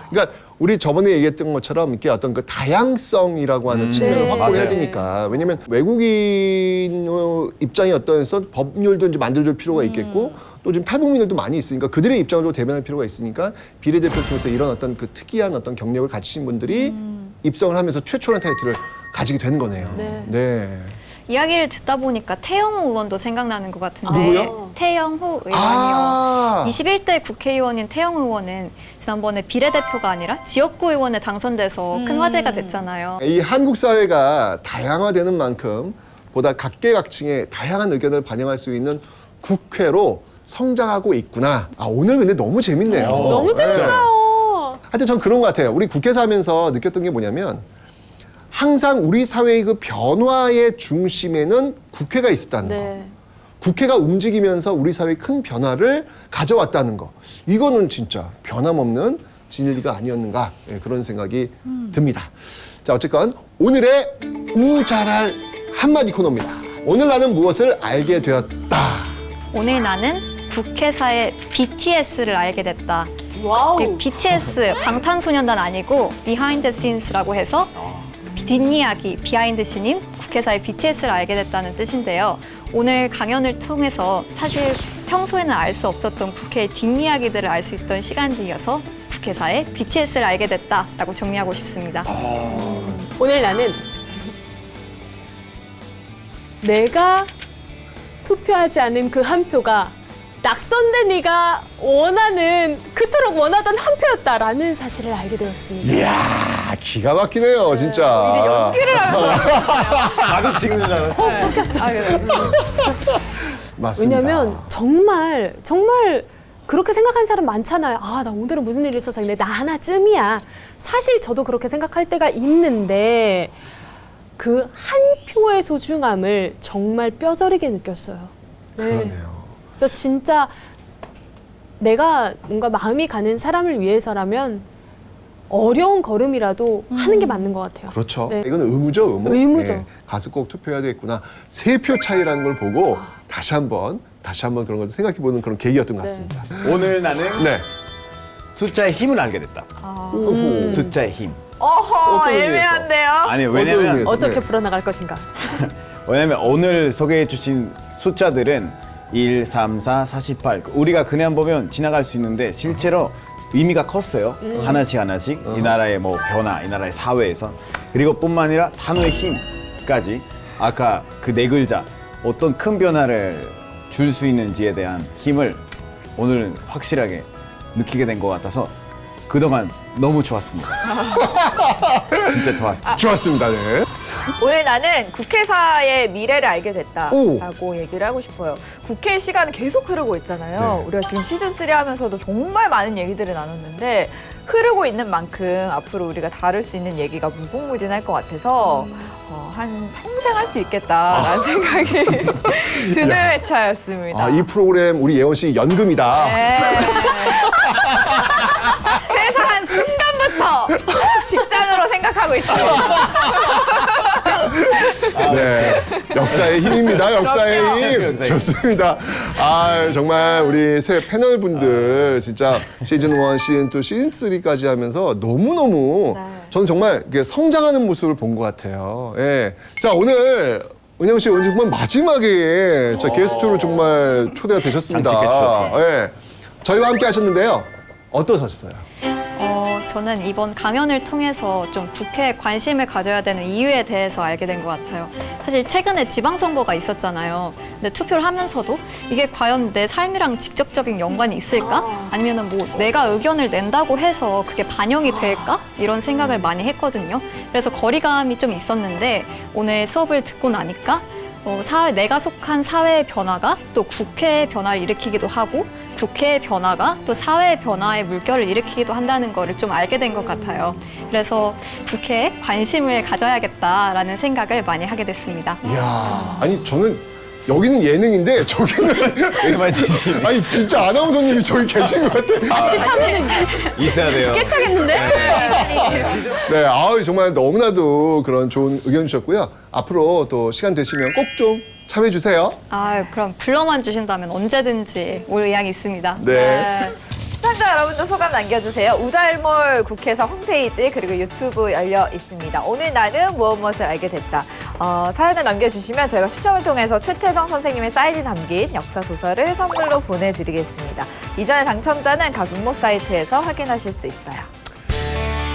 그러니까 우리 저번에 얘기했던 것처럼 이렇게 어떤 그 다양성이라고 하는 측면을 확보해야 맞아요. 되니까. 왜냐면 외국인 입장이 어떠해서 법률도 이제 만들어줄 필요가 있겠고 또 지금 탈북민들도 많이 있으니까 그들의 입장을 또 대변할 필요가 있으니까 비례대표를 통해서 이런 어떤 그 특이한 어떤 경력을 가지신 분들이 입성을 하면서 최초라는 타이틀을 가지게 되는 거네요. 네. 이야기를 듣다 보니까 태영호 의원도 생각나는 것 같은데. 누구요? 태영호 의원이요. 아. 21대 국회의원인 태영호 의원은 지난번에 비례대표가 아니라 지역구 의원에 당선돼서 큰 화제가 됐잖아요. 이 한국 사회가 다양화되는 만큼 보다 각계각층의 다양한 의견을 반영할 수 있는 국회로 성장하고 있구나. 아, 오늘 근데 너무 재밌네요. 너무 재밌어요. 하여튼 전 그런 것 같아요. 우리 국회에서 하면서 느꼈던 게 뭐냐면 항상 우리 사회의 그 변화의 중심에는 국회가 있었다는 거. 국회가 움직이면서 우리 사회에 큰 변화를 가져왔다는 거. 이거는 진짜 변함없는 진리가 아니었는가, 예, 그런 생각이 듭니다. 자, 어쨌건 오늘의 우잘할 한마디 코너입니다. 오늘 나는 무엇을 알게 되었다. 오늘 나는 국회사의 BTS를 알게 됐다. 와우. BTS, 방탄소년단 아니고 비하인드 씬스라고 해서 뒷이야기, 비하인드 씬인 국회사의 BTS를 알게 됐다는 뜻인데요. 오늘 강연을 통해서 사실 평소에는 알 수 없었던 국회의 뒷이야기들을 알 수 있던 시간들이어서 국회사의 BTS를 알게 됐다라고 정리하고 싶습니다. 오늘 나는 내가 투표하지 않은 그 한 표가 낙선된 네가 그토록 원하던 한 표였다라는 사실을 알게 되었습니다. 이야, 기가 막히네요, 진짜. 이제 연기를 하면서 자극 찍는 줄 알았어요. 맞습니다. 왜냐면 정말 그렇게 생각하는 사람 많잖아요. 아, 나 오늘은 무슨 일이 있어서 근데 나 하나쯤이야. 사실 저도 그렇게 생각할 때가 있는데 그 한 표의 소중함을 정말 뼈저리게 느꼈어요. 네. 그러네요. 그래서 진짜 내가 뭔가 마음이 가는 사람을 위해서라면 어려운 걸음이라도 하는 게 맞는 것 같아요. 그렇죠. 네. 이건 의무죠, 의무. 의무죠. 가서 꼭 투표해야 되겠구나. 3표 차이라는 걸 보고 다시 한번 그런 걸 생각해보는 그런 계기였던 것 같습니다. 오늘 나는 네. 숫자의 힘을 알게 됐다. 오호. 숫자의 힘. 어허, 어떤 의미에서? 애매한데요. 아니 어떤 왜냐면 의미에서? 어떻게 네. 풀어나갈 것인가. 왜냐면 오늘 소개해 주신 숫자들은 1, 3, 4, 48 우리가 그냥 보면 지나갈 수 있는데 실제로 의미가 컸어요. 하나씩 이 나라의 뭐 변화, 이 나라의 사회에서. 그리고 뿐만 아니라 단어의 힘까지 아까 그 네 글자 어떤 큰 변화를 줄 수 있는지에 대한 힘을 오늘은 확실하게 느끼게 된 것 같아서 그동안 너무 좋았습니다. 진짜 좋았어요. 좋았습니다, 네. 오늘 나는 국회사의 미래를 알게 오. 됐다라고 얘기를 하고 싶어요. 국회 시간은 계속 흐르고 있잖아요. 네. 우리가 지금 시즌3 하면서도 정말 많은 얘기들을 나눴는데 흐르고 있는 만큼 앞으로 우리가 다룰 수 있는 얘기가 무궁무진할 것 같아서 한 평생 할 수 있겠다라는 생각이 드는 회차였습니다. 이 프로그램 우리 예원 씨 연금이다. 네. 퇴사한 순간부터 직장으로 생각하고 있어요. 네, 역사의 힘입니다. 역사의 힘. 좋습니다. 정말 우리 새 패널분들 진짜 시즌 1, 시즌 2, 시즌 3까지 하면서 너무너무 저는 정말 이렇게 성장하는 모습을 본 것 같아요. 예. 자, 오늘 은영 씨 오늘 정말 마지막에 게스트로 정말 초대가 되셨습니다. 장식했었어요. 예. 저희와 함께 하셨는데요. 어떠셨어요? 저는 이번 강연을 통해서 좀 국회에 관심을 가져야 되는 이유에 대해서 알게 된 것 같아요. 사실 최근에 지방선거가 있었잖아요. 근데 투표를 하면서도 이게 과연 내 삶이랑 직접적인 연관이 있을까? 아니면은 뭐 내가 의견을 낸다고 해서 그게 반영이 될까? 이런 생각을 많이 했거든요. 그래서 거리감이 좀 있었는데 오늘 수업을 듣고 나니까 내가 속한 사회의 변화가 또 국회의 변화를 일으키기도 하고 국회의 변화가 또 사회의 변화의 물결을 일으키기도 한다는 거를 좀 알게 된 것 같아요. 그래서 국회에 관심을 가져야겠다라는 생각을 많이 하게 됐습니다. 이야, 아니 저는 여기는 예능인데 저기는 아니 진짜 아나운서님이 저기 계신 것 같아요. 치타면은 있어야 돼요. 깨차겠는데? 네, 정말 너무나도 그런 좋은 의견 주셨고요. 앞으로 또 시간 되시면 꼭 좀 참여해 주세요. 그럼 불러만 주신다면 언제든지 올 의향이 있습니다. 네. 시청자 여러분도 소감 남겨주세요. 우잘몰 국회사 홈페이지 그리고 유튜브 열려 있습니다. 오늘 나는 무엇을 알게 됐다. 사연을 남겨주시면 저희가 추첨을 통해서 최태성 선생님의 사인이 담긴 역사 도서를 선물로 보내드리겠습니다. 이전의 당첨자는 각 응모 사이트에서 확인하실 수 있어요.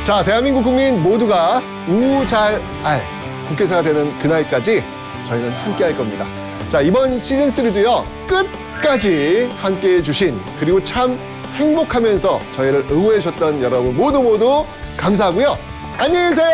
자, 대한민국 국민 모두가 우잘알 국회사가 되는 그날까지 저희는 함께 할 겁니다. 자, 이번 시즌3도요, 끝까지 함께 해주신, 그리고 참 행복하면서 저희를 응원해 주셨던 여러분 모두 감사하고요. 안녕히 계세요!